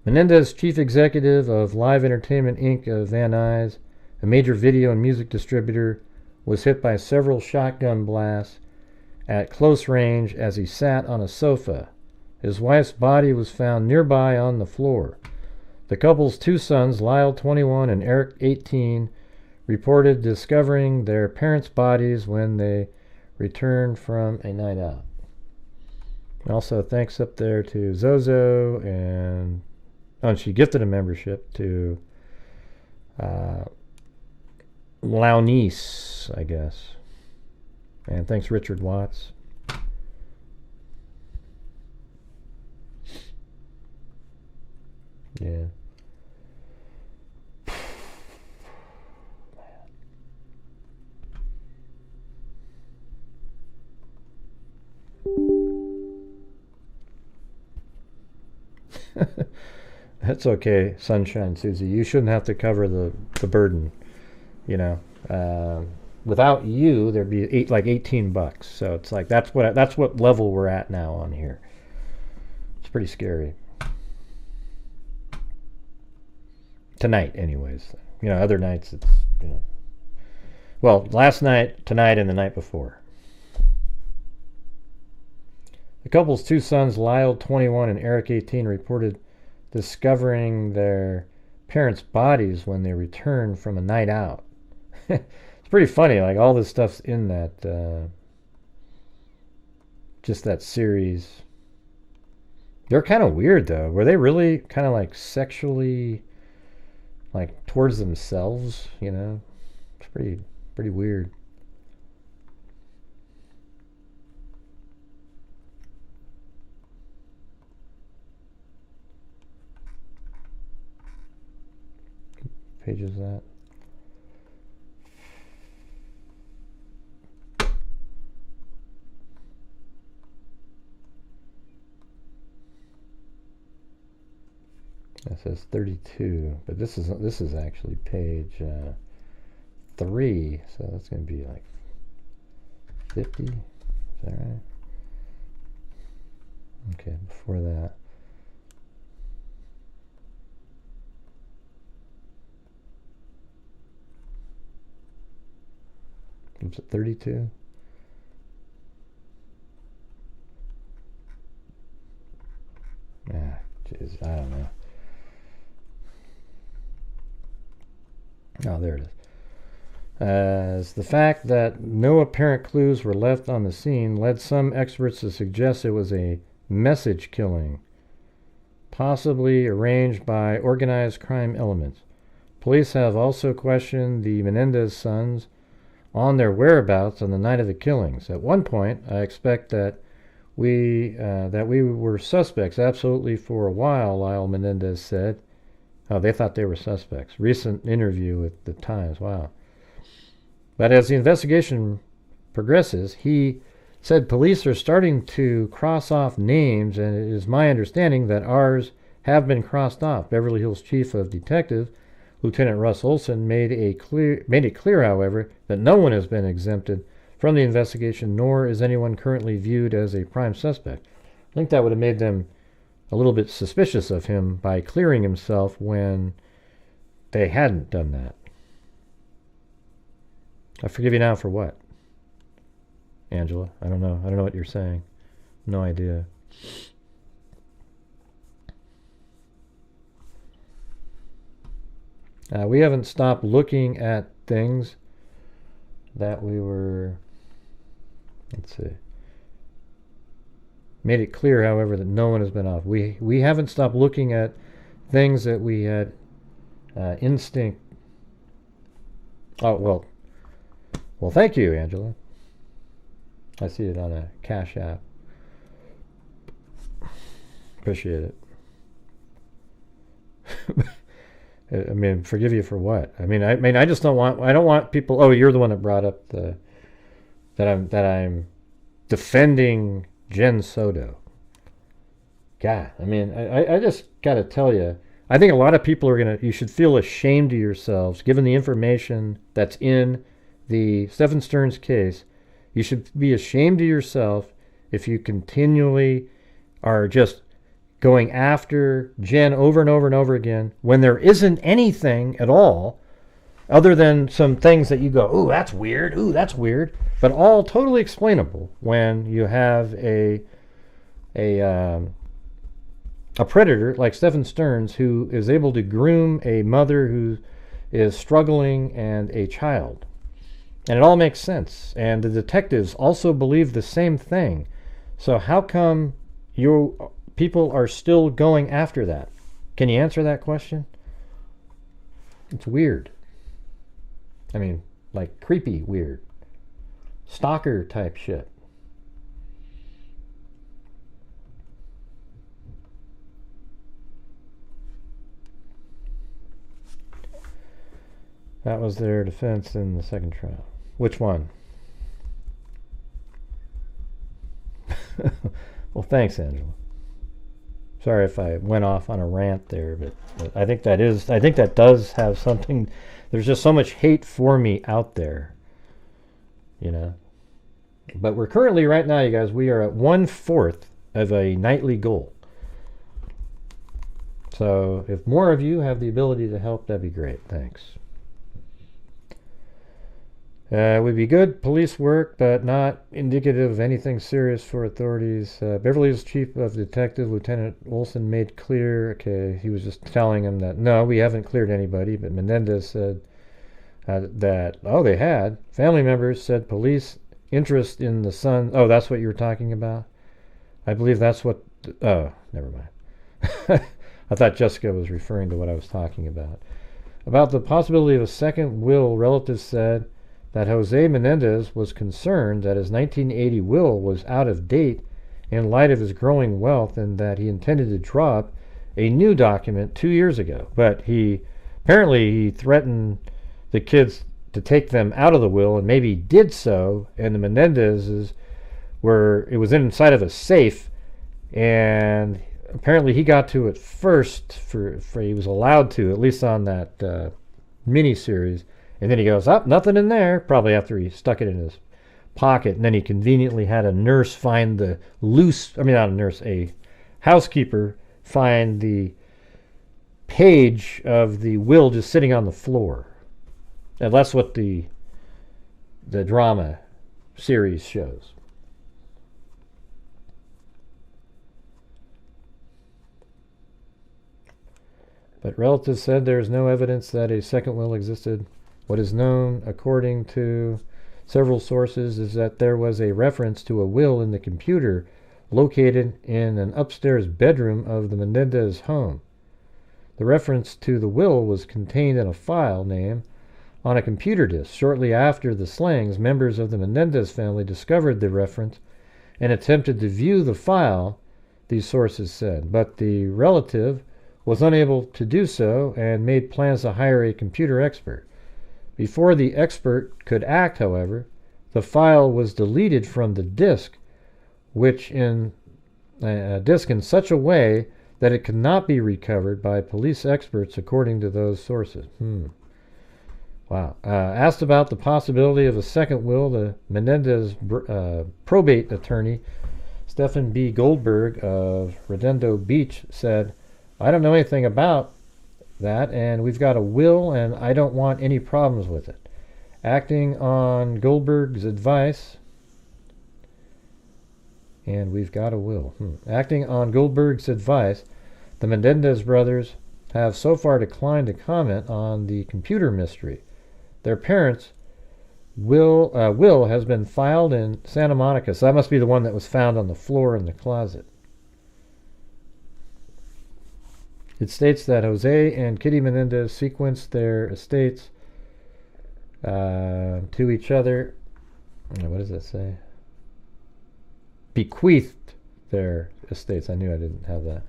Menendez, chief executive of Live Entertainment Inc. of Van Nuys, a major video and music distributor, was hit by several shotgun blasts at close range as he sat on a sofa. His wife's body was found nearby on the floor. The couple's 2 sons, Lyle, 21, and Erik, 18, reported discovering their parents' bodies when they returned from a night out. Also, thanks up there to Zozo, and she gifted a membership to Launice, I guess. And thanks, Richard Watts. Yeah. That's okay, Sunshine Susie. You shouldn't have to cover the burden, you know. Without you, there'd be $18. So it's like that's what level we're at now on here. It's pretty scary. Tonight, anyways. You know, other nights it's, you know. Well, last night, tonight, and the night before. The couple's two sons, Lyle, 21, and Erik, 18, reported discovering their parents' bodies when they returned from a night out. It's pretty funny, like all this stuff's in that, just that series. They're kind of weird, though. Were they really kind of like sexually, like towards themselves, you know? It's pretty weird. Page is that? That says 32, but this is actually page 3, so that's going to be like 50. Is that right? Okay, before that. Was it 32? Ah, jeez, I don't know. Oh, there it is. As the fact that no apparent clues were left on the scene led some experts to suggest it was a message killing, possibly arranged by organized crime elements. Police have also questioned the Menendez sons on their whereabouts on the night of the killings. At one point, I expect that we were suspects absolutely for a while, Lyle Menendez said. Oh, they thought they were suspects. Recent interview with the Times. Wow. But as the investigation progresses, he said police are starting to cross off names, and it is my understanding that ours have been crossed off. Beverly Hills Chief of Detective Lieutenant Russ Olson made it clear, however, that no one has been exempted from the investigation, nor is anyone currently viewed as a prime suspect. I think that would have made them a little bit suspicious of him by clearing himself when they hadn't done that. I forgive you now for what? Angela, I don't know. I don't know what you're saying. No idea. We haven't stopped looking at things that we were, let's see. Made it clear, however, that no one has been off. We haven't stopped looking at things that we had instinct. Oh, well, thank you, Angela. I see it on a Cash App. Appreciate it. I mean, forgive you for what? I mean, I just don't want people. Oh, you're the one that brought up that I'm defending Jen Soto. God, I mean, I just got to tell you, I think a lot of people you should feel ashamed of yourselves, given the information that's in the Stephen Stearns case. You should be ashamed of yourself if you continually are just going after Jen over and over and over again when there isn't anything at all other than some things that you go, ooh, that's weird, but all totally explainable when you have a predator like Stephen Stearns who is able to groom a mother who is struggling and a child. And it all makes sense. And the detectives also believe the same thing. So how come people are still going after that? Can you answer that question? It's weird. I mean, like creepy weird. Stalker type shit. That was their defense in the second trial. Which one? Well, thanks, Angela. Sorry if I went off on a rant there, but I think that does have something. There's just so much hate for me out there, you know. But we're currently, right now, you guys, we are at 1/4 of a nightly goal. So if more of you have the ability to help, that'd be great. Thanks. Would be good police work, but not indicative of anything serious for authorities. Beverly Hills Chief of Detective Lieutenant Olson made clear, okay, he was just telling him that, no, we haven't cleared anybody, but Menendez said that, oh, they had. Family members said police interest in the son. Oh, that's what you were talking about? I believe that's what, oh, never mind. I thought Jessica was referring to what I was talking about. About the possibility of a second will, relatives said that José Menendez was concerned that his 1980 will was out of date in light of his growing wealth and that he intended to draw up a new document 2 years ago. But he threatened the kids to take them out of the will, and maybe did so, and the Menendezes it was inside of a safe, and apparently he got to it first for he was allowed to, at least on that mini-series. And then he goes, nothing in there, probably after he stuck it in his pocket. And then he conveniently had a nurse find a housekeeper find the page of the will just sitting on the floor. And that's what the drama series shows. But relatives said there is no evidence that a second will existed. What is known, according to several sources, is that there was a reference to a will in the computer located in an upstairs bedroom of the Menendez home. The reference to the will was contained in a file name on a computer disk. Shortly after the slayings, members of the Menendez family discovered the reference and attempted to view the file, these sources said. But the relative was unable to do so and made plans to hire a computer expert. Before the expert could act, however, the file was deleted from the disk, which in such a way that it could not be recovered by police experts, according to those sources. Wow. Asked about the possibility of a second will, the Menendez probate attorney, Stephen B. Goldberg of Redondo Beach, said, I don't know anything about that, and we've got a will, and I don't want any problems with it. Acting on Goldberg's advice, and we've got a will. Acting on Goldberg's advice, the Menendez brothers have so far declined to comment on the computer mystery. Their parents' will has been filed in Santa Monica, so that must be the one that was found on the floor in the closet. It states that José and Kitty Menendez sequenced their estates to each other. What does that say? Bequeathed their estates. I knew I didn't have that.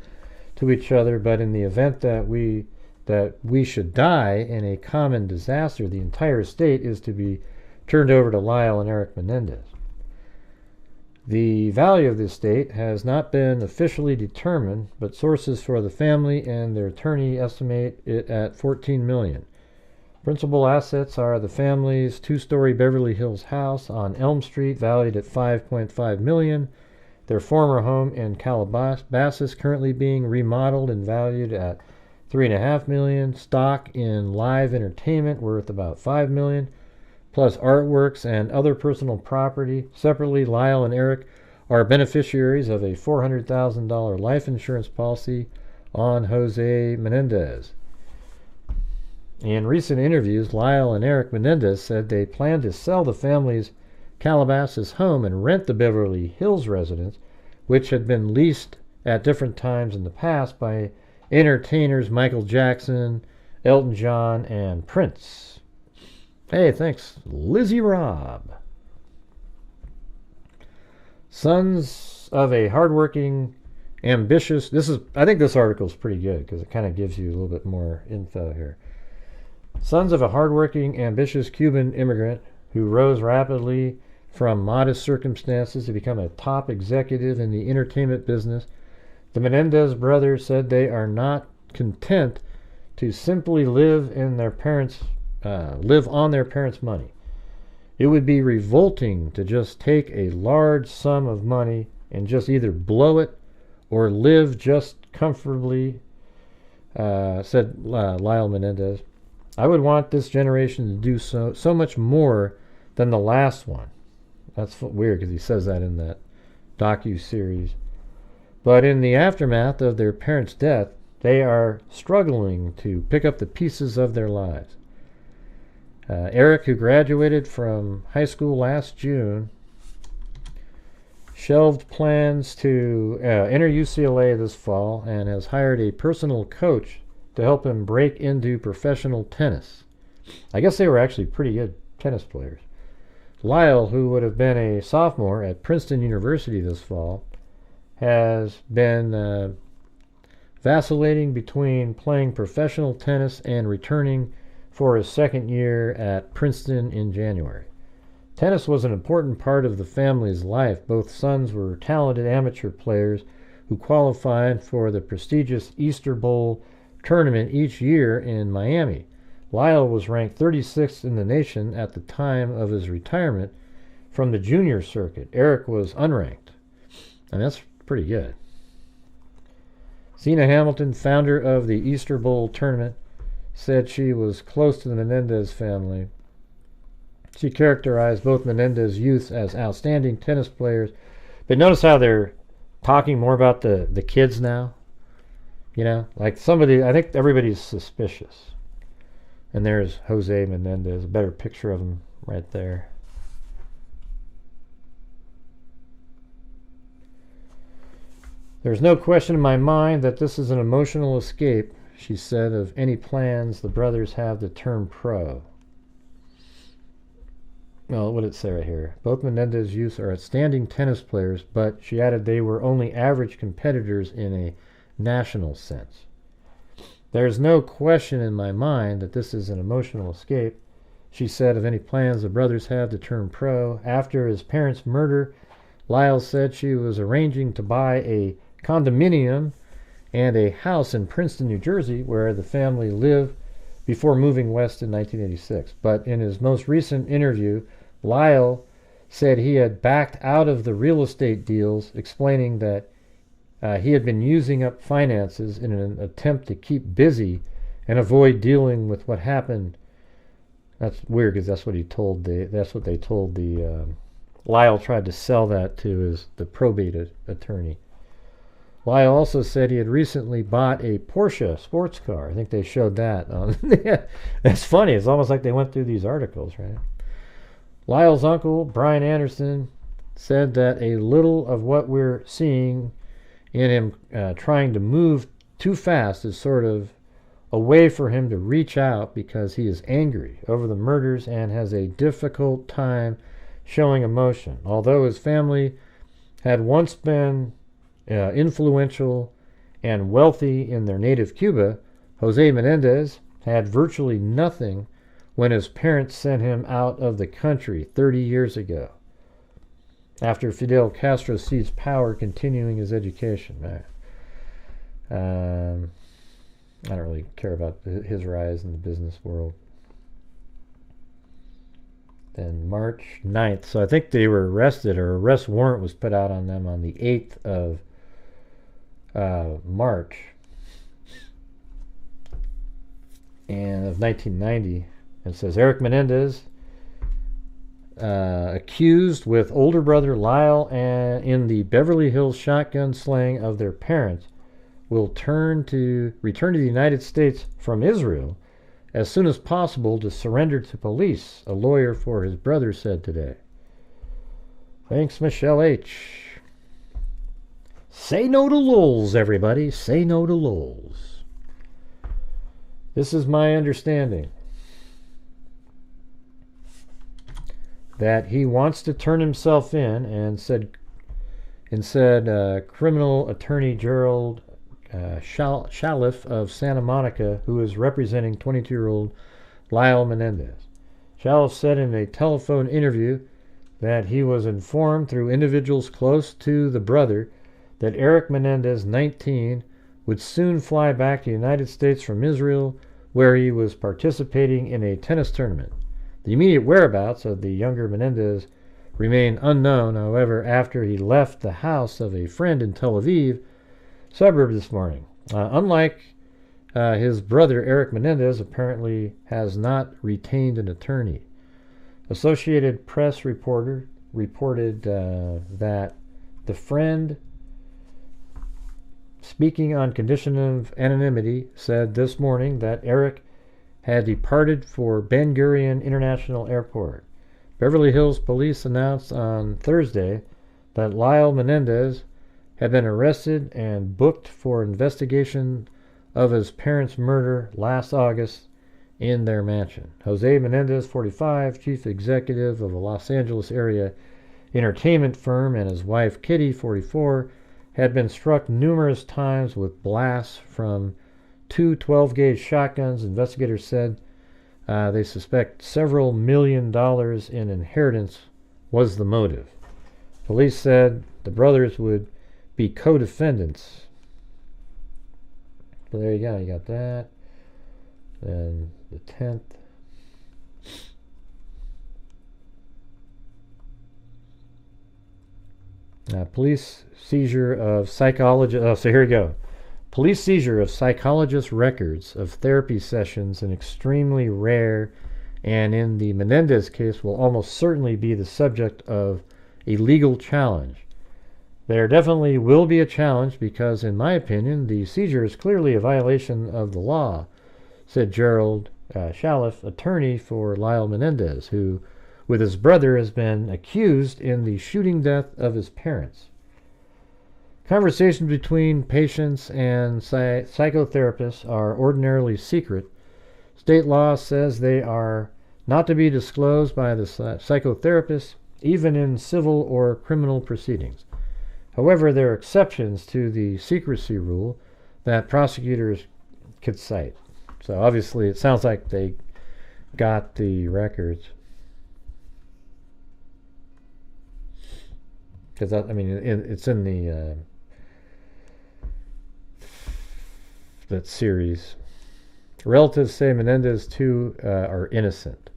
To each other, but in the event that we should die in a common disaster, the entire estate is to be turned over to Lyle and Erik Menendez. The value of the estate has not been officially determined, but sources for the family and their attorney estimate it at $14 million. Principal assets are the family's two-story Beverly Hills house on Elm Street, valued at $5.5 million. Their former home in Calabasas, currently being remodeled and valued at $3.5 million. Stock in live entertainment, worth about $5 million. Plus artworks and other personal property. Separately, Lyle and Erik are beneficiaries of a $400,000 life insurance policy on José Menendez. In recent interviews, Lyle and Erik Menendez said they plan to sell the family's Calabasas home and rent the Beverly Hills residence, which had been leased at different times in the past by entertainers Michael Jackson, Elton John, and Prince. Hey, thanks, Lizzie Robb. Sons of a hardworking, ambitious... I think this article is pretty good because it kind of gives you a little bit more info here. Sons of a hardworking, ambitious Cuban immigrant who rose rapidly from modest circumstances to become a top executive in the entertainment business, the Menendez brothers said they are not content to simply live on their parents' money. It would be revolting to just take a large sum of money and just either blow it or live just comfortably said Lyle Menendez, I would want this generation to do so much more than the last one. That's weird because he says that in that docu-series. But in the aftermath of their parents' death, they are struggling to pick up the pieces of their lives. Erik, who graduated from high school last June, shelved plans to enter UCLA this fall and has hired a personal coach to help him break into professional tennis. I guess they were actually pretty good tennis players. Lyle, who would have been a sophomore at Princeton University this fall, has been vacillating between playing professional tennis and returning for his second year at Princeton in January. Tennis was an important part of the family's life. Both sons were talented amateur players who qualified for the prestigious Easter Bowl tournament each year in Miami. Lyle was ranked 36th in the nation at the time of his retirement from the junior circuit. Erik was unranked, and that's pretty good. Zena Hamilton, founder of the Easter Bowl tournament, said she was close to the Menendez family. She characterized both Menendez youths as outstanding tennis players. But notice how they're talking more about the kids now. You know, like somebody, I think everybody's suspicious. And there's José Menendez, a better picture of him right there. There's no question in my mind that this is an emotional escape, she said, of any plans the brothers have to turn pro. Well, what did it say right here? Both Menendez youths are outstanding tennis players, but she added they were only average competitors in a national sense. There's no question in my mind that this is an emotional escape, she said, of any plans the brothers have to turn pro. After his parents' murder, Lyle said she was arranging to buy a condominium and a house in Princeton, New Jersey, where the family lived before moving west in 1986. But in his most recent interview, Lyle said he had backed out of the real estate deals, explaining that he had been using up finances in an attempt to keep busy and avoid dealing with what happened. That's weird because that's what he told they told the Lyle tried to sell that to the probate attorney. Lyle also said he had recently bought a Porsche sports car. I think they showed that. That's funny. It's almost like they went through these articles, right? Lyle's uncle, Brian Anderson, said that a little of what we're seeing in him trying to move too fast is sort of a way for him to reach out because he is angry over the murders and has a difficult time showing emotion. Although his family had once been influential and wealthy in their native Cuba, José Menendez had virtually nothing when his parents sent him out of the country 30 years ago, after Fidel Castro seized power, continuing his education. I don't really care about his rise in the business world. Then March 9th, so I think they were arrested, or arrest warrant was put out on them on the 8th of March and of 1990. It says Erik Menendez, accused with older brother Lyle in the Beverly Hills shotgun slaying of their parents, will return to the United States from Israel as soon as possible to surrender to police, a lawyer for his brother said today. Thanks, Michelle H. Say no to lulz, everybody. Say no to lulz. This is my understanding, that he wants to turn himself in, and said criminal attorney Gerald Shaliff of Santa Monica, who is representing 22-year-old Lyle Menendez. Shaliff said in a telephone interview that he was informed through individuals close to the brother that Erik Menendez, 19, would soon fly back to the United States from Israel, where he was participating in a tennis tournament. The immediate whereabouts of the younger Menendez remain unknown, however, after he left the house of a friend in Tel Aviv suburb this morning. Unlike his brother, Erik Menendez, apparently has not retained an attorney. Associated Press reported that the friend, speaking on condition of anonymity, said this morning that Erik had departed for Ben Gurion International Airport. Beverly Hills police announced on Thursday that Lyle Menendez had been arrested and booked for investigation of his parents' murder last August in their mansion. José Menendez, 45, chief executive of a Los Angeles area entertainment firm, and his wife Kitty, 44, had been struck numerous times with blasts from two 12-gauge shotguns. Investigators said they suspect several $1 million in inheritance was the motive. Police said the brothers would be co-defendants. So there you go, you got that. Then the 10th. Police seizure of psychologist. Oh, so here we go. Police seizure of psychologist records of therapy sessions, an extremely rare, and in the Menendez case will almost certainly be the subject of a legal challenge. There definitely will be a challenge because, in my opinion, the seizure is clearly a violation of the law, said Gerald Shaliff, attorney for Lyle Menendez, who, with his brother, has been accused in the shooting death of his parents. Conversations between patients and psychotherapists are ordinarily secret. State law says they are not to be disclosed by the psychotherapist, even in civil or criminal proceedings. However, there are exceptions to the secrecy rule that prosecutors could cite. So obviously it sounds like they got the records. Because, I mean, it's in the that series. Relatives say Menendez, too, are innocent.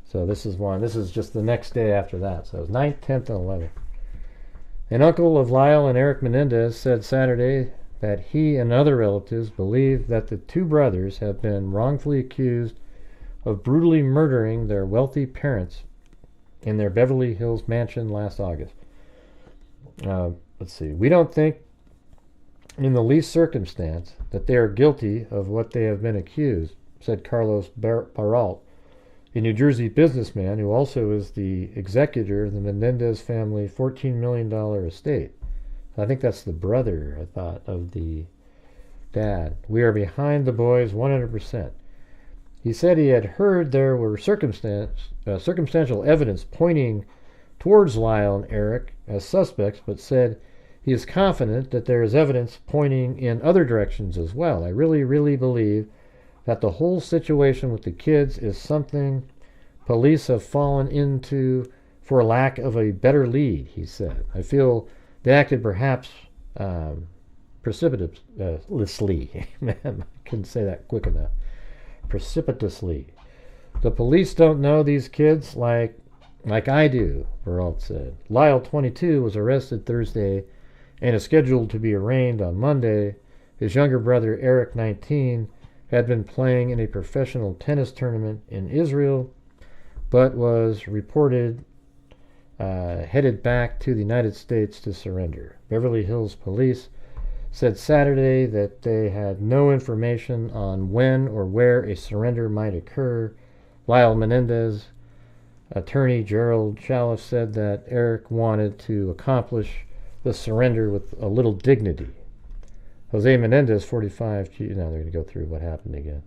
So this is one. This is just the next day after that. So it was 9th, 10th, and 11th. An uncle of Lyle and Erik Menendez said Saturday that he and other relatives believe that the two brothers have been wrongfully accused of brutally murdering their wealthy parents in their Beverly Hills mansion last August. Let's see. We don't think in the least circumstance that they are guilty of what they have been accused, said Carlos Baralt, a New Jersey businessman who also is the executor of the Menendez family $14 million estate. I think that's the brother, I thought, of the dad. We are behind the boys 100%. He said he had heard there were circumstantial evidence pointing towards Lyle and Erik as suspects, but said he is confident that there is evidence pointing in other directions as well. I really believe that the whole situation with the kids is something police have fallen into for lack of a better lead, he said. I feel they acted perhaps precipitously. Man, I couldn't say that quick enough. Precipitously. The police don't know these kids like I do, Baralt said. Lyle, 22, was arrested Thursday and is scheduled to be arraigned on Monday. His younger brother, Erik, 19, had been playing in a professional tennis tournament in Israel, but was reported headed back to the United States to surrender. Beverly Hills police said Saturday that they had no information on when or where a surrender might occur. Lyle Menendez attorney Gerald Shaliff said that Erik wanted to accomplish the surrender with a little dignity. José Menendez, 45, now they're going to go through what happened again.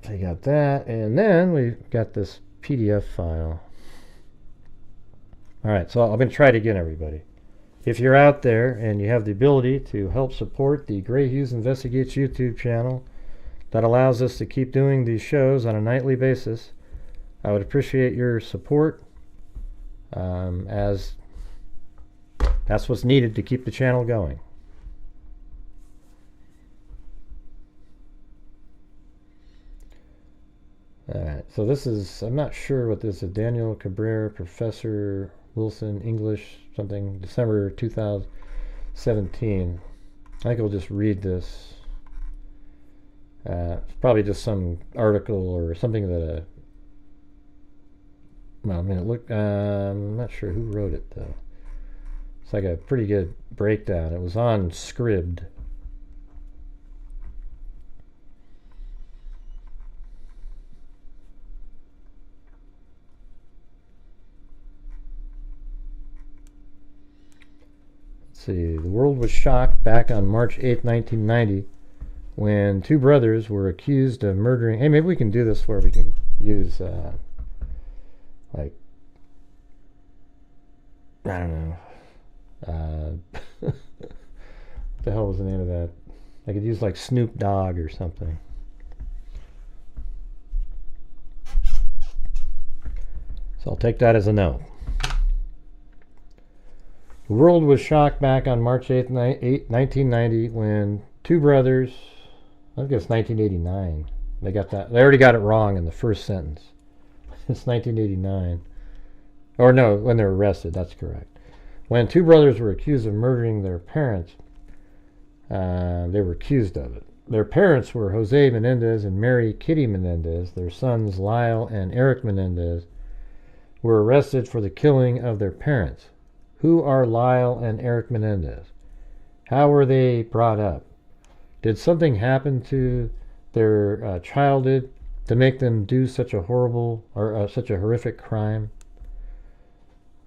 So you got that, and then we got this PDF file. All right, so I'm going to try it again, everybody. If you're out there and you have the ability to help support the Gray Hughes Investigates YouTube channel that allows us to keep doing these shows on a nightly basis, I would appreciate your support, as that's what's needed to keep the channel going. Alright, so this is, I'm not sure what this is, Daniel Cabrera, Professor Wilson, English, something, December 2017. I think I'll just read this. It's probably just some article or something that well, I mean, I'm not sure who wrote it though. It's like a pretty good breakdown. It was on Scribd. Let's see. The world was shocked back on March 8th, 1990, when two brothers were accused of murdering. Hey, maybe we can do this where we can use, like, I don't know. What the hell was the name of that? I could use like Snoop Dogg or something. So I'll take that as a no. The world was shocked back on March 8th, 1990, when two brothers, I think it's 1989. They got that. They already got it wrong in the first sentence. It's 1989. Or no, when they were arrested. That's correct. When two brothers were accused of murdering their parents, they were accused of it. Their parents were José Menendez and Mary Kitty Menendez. Their sons, Lyle and Erik Menendez, were arrested for the killing of their parents. Who are Lyle and Erik Menendez? How were they brought up? Did something happen to their childhood to make them do such a horrible or such a horrific crime?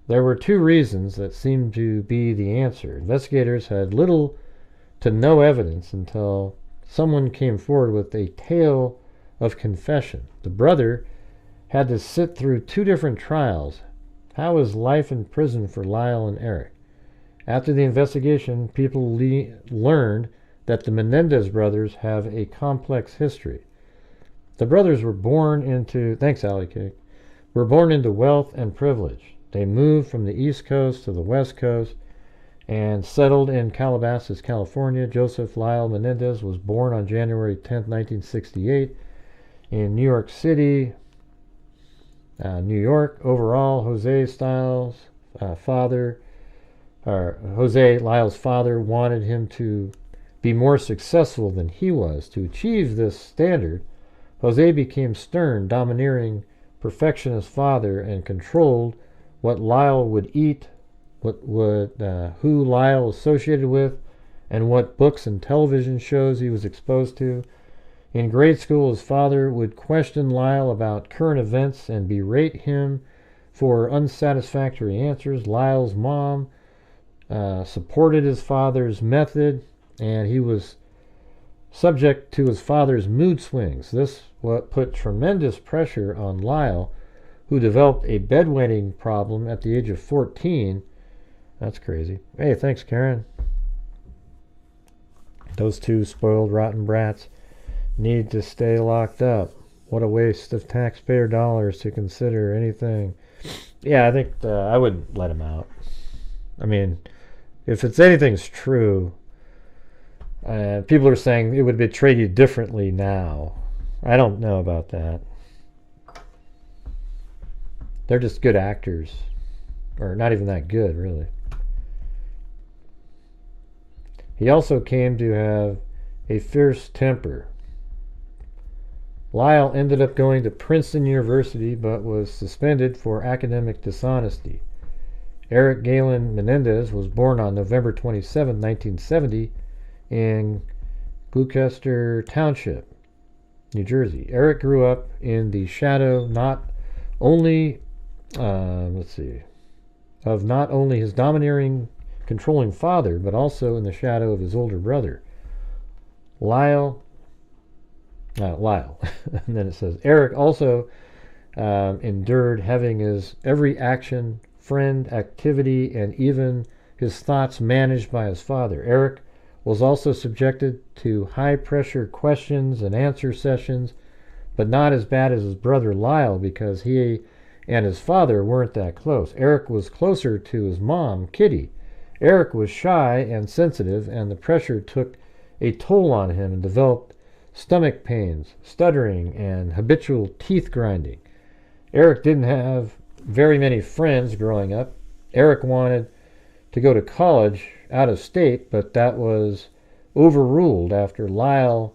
There were two reasons that seemed to be the answer. Investigators had little to no evidence until someone came forward with a tale of confession. The brother had to sit through two different trials. How is life in prison for Lyle and Erik? After the investigation, people learned that the Menendez brothers have a complex history. The brothers were born into, thanks Allie Cake, were born into wealth and privilege. They moved from the East Coast to the West Coast and settled in Calabasas, California. Joseph Lyle Menendez was born on January 10, 1968 in New York City, New York. Overall, José Lyle's father wanted him to be more successful than he was. To achieve this standard, José became stern, domineering, perfectionist father and controlled what Lyle would eat, who Lyle associated with, and what books and television shows he was exposed to. In grade school, his father would question Lyle about current events and berate him for unsatisfactory answers. Lyle's mom supported his father's method, and he was subject to his father's mood swings. This put tremendous pressure on Lyle, who developed a bedwetting problem at the age of 14. That's crazy. Hey, thanks, Karen. Those two spoiled, rotten brats need to stay locked up. What a waste of taxpayer dollars to consider anything. Yeah, I think I wouldn't let him out. I mean, if it's anything's true, people are saying it would be treated differently now. I don't know about that. They're just good actors. Or not even that good, really. He also came to have a fierce temper. Lyle ended up going to Princeton University but was suspended for academic dishonesty. Erik Galen Menendez was born on November 27, 1970 in Gloucester Township, New Jersey. Erik grew up in the shadow not only of not only his domineering, controlling father, but also in the shadow of his older brother. Lyle, and then it says, Erik also endured having his every action, friend, activity, and even his thoughts managed by his father. Erik was also subjected to high-pressure questions and answer sessions, but not as bad as his brother Lyle because he and his father weren't that close. Erik was closer to his mom, Kitty. Erik was shy and sensitive, and the pressure took a toll on him and developed stomach pains, stuttering, and habitual teeth grinding. Erik didn't have very many friends growing up. Erik wanted to go to college out of state, but that was overruled after Lyle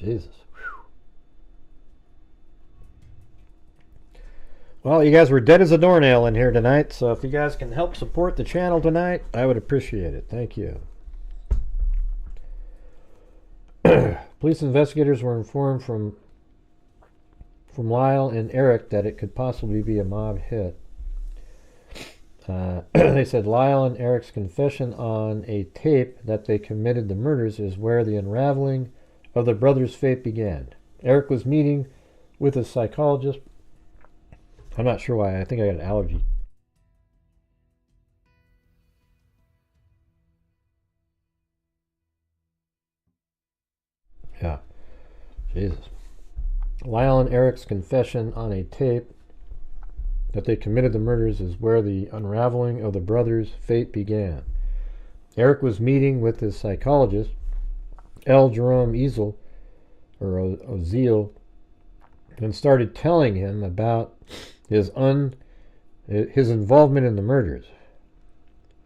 Jesus. Well, you guys were dead as a doornail in here tonight, so if you guys can help support the channel tonight, I would appreciate it. Thank you. Police investigators were informed from Lyle and Erik that it could possibly be a mob hit. They said Lyle and Erik's confession on a tape that they committed the murders is where the unraveling of the brothers' fate began. Erik was meeting with a psychologist. I'm not sure why. I think I got an allergy. Yeah. Jesus. Lyle and Erik's confession on a tape that they committed the murders is where the unraveling of the brothers' fate began. Erik was meeting with his psychologist, L. Jerome Ezel, or Oziel, and started telling him about his involvement in the murders.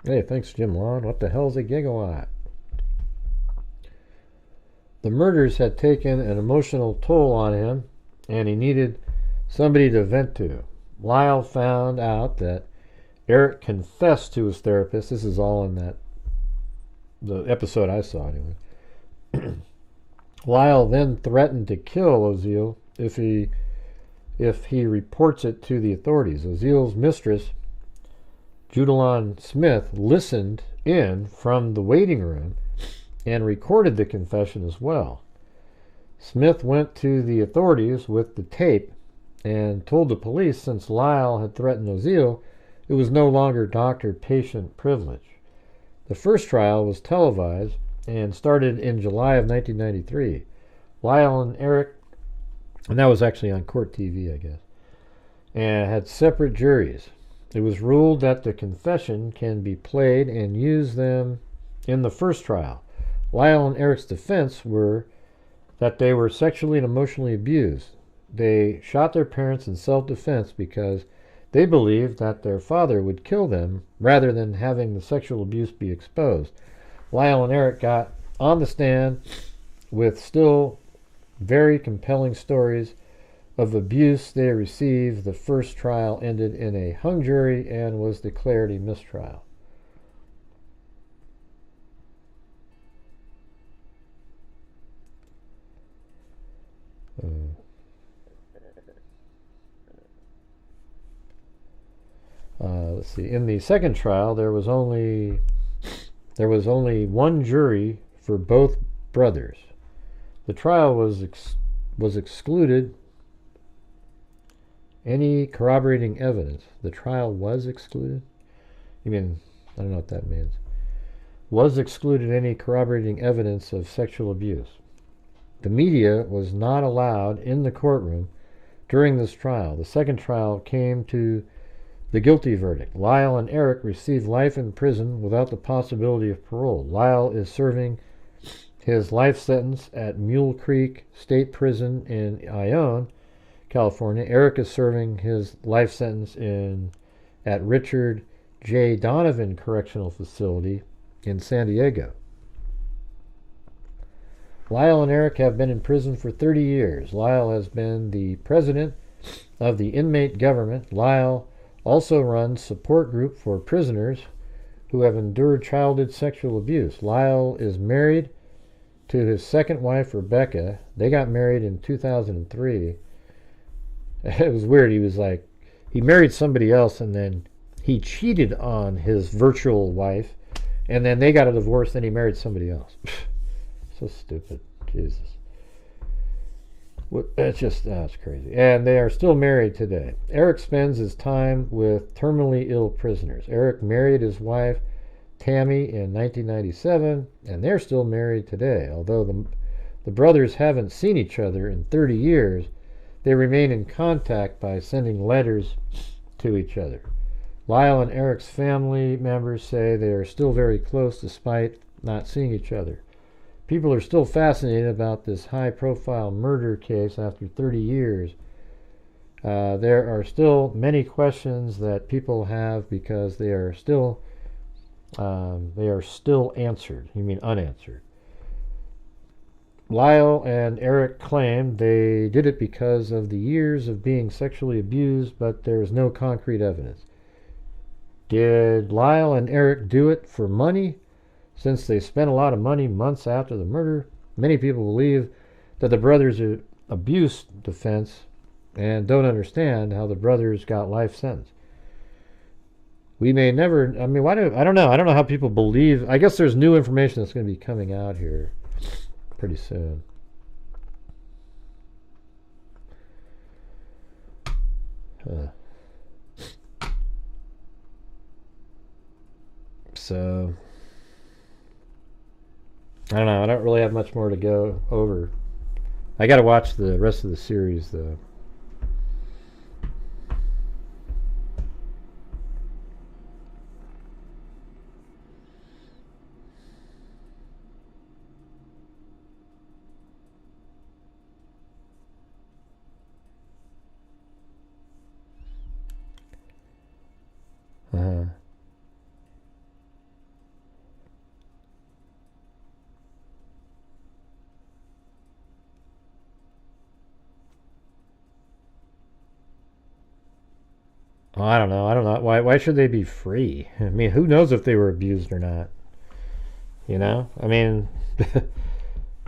Hey, thanks, Jim Lawn. What the hell's a gigawatt? The murders had taken an emotional toll on him, and he needed somebody to vent to. Lyle found out that Erik confessed to his therapist. This is all in the episode I saw anyway. Lyle then threatened to kill Oziel if he reports it to the authorities. Oziel's mistress, Judalon Smith, listened in from the waiting room and recorded the confession as well. Smith went to the authorities with the tape and told the police since Lyle had threatened Oziel, it was no longer doctor-patient privilege. The first trial was televised and started in July of 1993. Lyle and Erik, and that was actually on Court TV, I guess, and had separate juries. It was ruled that the confession can be played and use them in the first trial. Lyle and Erik's defense were that they were sexually and emotionally abused. They shot their parents in self-defense because they believed that their father would kill them rather than having the sexual abuse be exposed. Lyle and Erik got on the stand with still very compelling stories of abuse they received. The first trial ended in a hung jury and was declared a mistrial. Let's see. In the second trial, there was only one jury for both brothers. The trial was excluded any corroborating evidence. The trial was excluded? You mean, I don't know what that means. Was excluded any corroborating evidence of sexual abuse. The media was not allowed in the courtroom during this trial. The second trial came to the guilty verdict. Lyle and Erik received life in prison without the possibility of parole. Lyle is serving his life sentence at Mule Creek State Prison in Ione, California. Erik is serving his life sentence at Richard J. Donovan Correctional Facility in San Diego. Lyle and Erik have been in prison for 30 years. Lyle has been the president of the inmate government. Lyle also runs support group for prisoners who have endured childhood sexual abuse. Lyle is married to his second wife, Rebecca. They got married in 2003. It was weird. He married somebody else and then he cheated on his virtual wife and then they got a divorce, then he married somebody else. So stupid. Jesus. That's crazy. And they are still married today. Erik spends his time with terminally ill prisoners. Erik married his wife, Tammy, in 1997, and they're still married today. Although the brothers haven't seen each other in 30 years, they remain in contact by sending letters to each other. Lyle and Erik's family members say they are still very close despite not seeing each other. People are still fascinated about this high-profile murder case after 30 years. There are still many questions that people have because they are still answered. You mean unanswered. Lyle and Erik claim they did it because of the years of being sexually abused, but there is no concrete evidence. Did Lyle and Erik do it for money? Since they spent a lot of money months after the murder, many people believe that the brothers are abuse defense and don't understand how the brothers got life sentence. We may never, I mean, I don't know how people believe. I guess there's new information that's going to be coming out here pretty soon. So, I don't know. I don't really have much more to go over. I got to watch the rest of the series, though. Oh, I don't know. Why should they be free? I mean, who knows if they were abused or not? You know? I mean,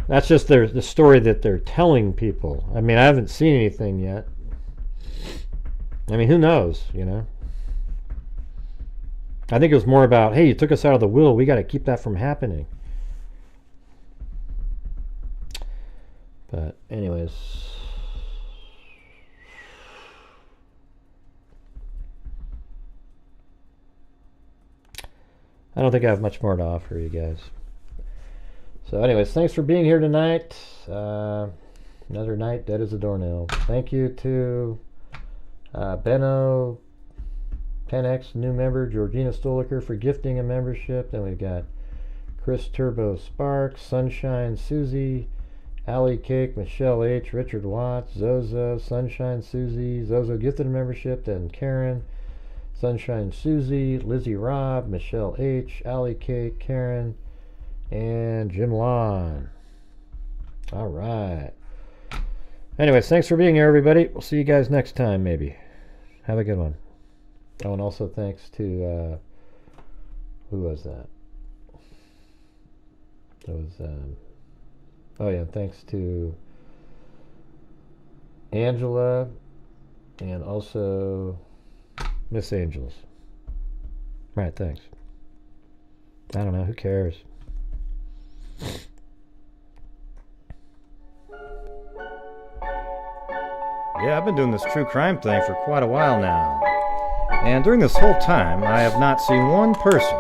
that's just the story that they're telling people. I mean, I haven't seen anything yet. I mean, who knows, you know? I think it was more about, hey, you took us out of the will. We got to keep that from happening. But anyways, I don't think I have much more to offer you guys. So anyways, thanks for being here tonight. Another night dead as a doornail. Thank you to Benno, 10X, new member, Georgina Stoliker for gifting a membership. Then we've got Chris Turbo Sparks, Sunshine Susie, Allie Cake, Michelle H, Richard Watts, Zozo, Sunshine Susie, Zozo gifted a membership. Then Karen, Sunshine Susie, Lizzie Robb, Michelle H, Allie Cake, Karen, and Jim Lon. All right. Anyways, thanks for being here, everybody. We'll see you guys next time, maybe. Have a good one. Oh, and also thanks to, who was that? That was, oh yeah, thanks to Angela and also Miss Angels. Right, thanks. I don't know, who cares? Yeah, I've been doing this true crime thing for quite a while now. And during this whole time, I have not seen one person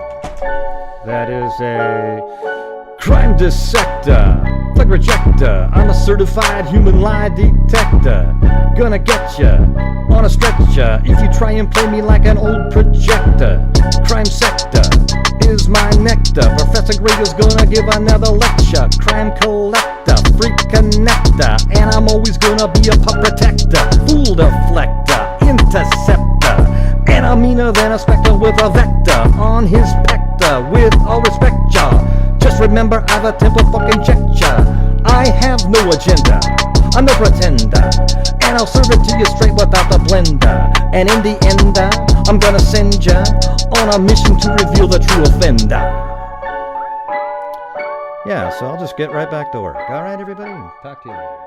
that is a crime dissector, flag rejector. I'm a certified human lie detector. Gonna get ya on a stretcher if you try and play me like an old projector. Crime sector is my nectar. Professor Gray is gonna give another lecture. Crime collector, freak connector, and I'm always gonna be a pup protector. Fool deflector, interceptor, and I'm meaner than a spectre with a vector on his pector. With all respect, y'all, just remember I've a temple fucking checked ya. I have no agenda, I'm no pretender, and I'll serve it to you straight without the blender. And in the end, I'm gonna send ya on a mission to reveal the true offender. Yeah, so I'll just get right back to work. Alright, everybody, talk to you later.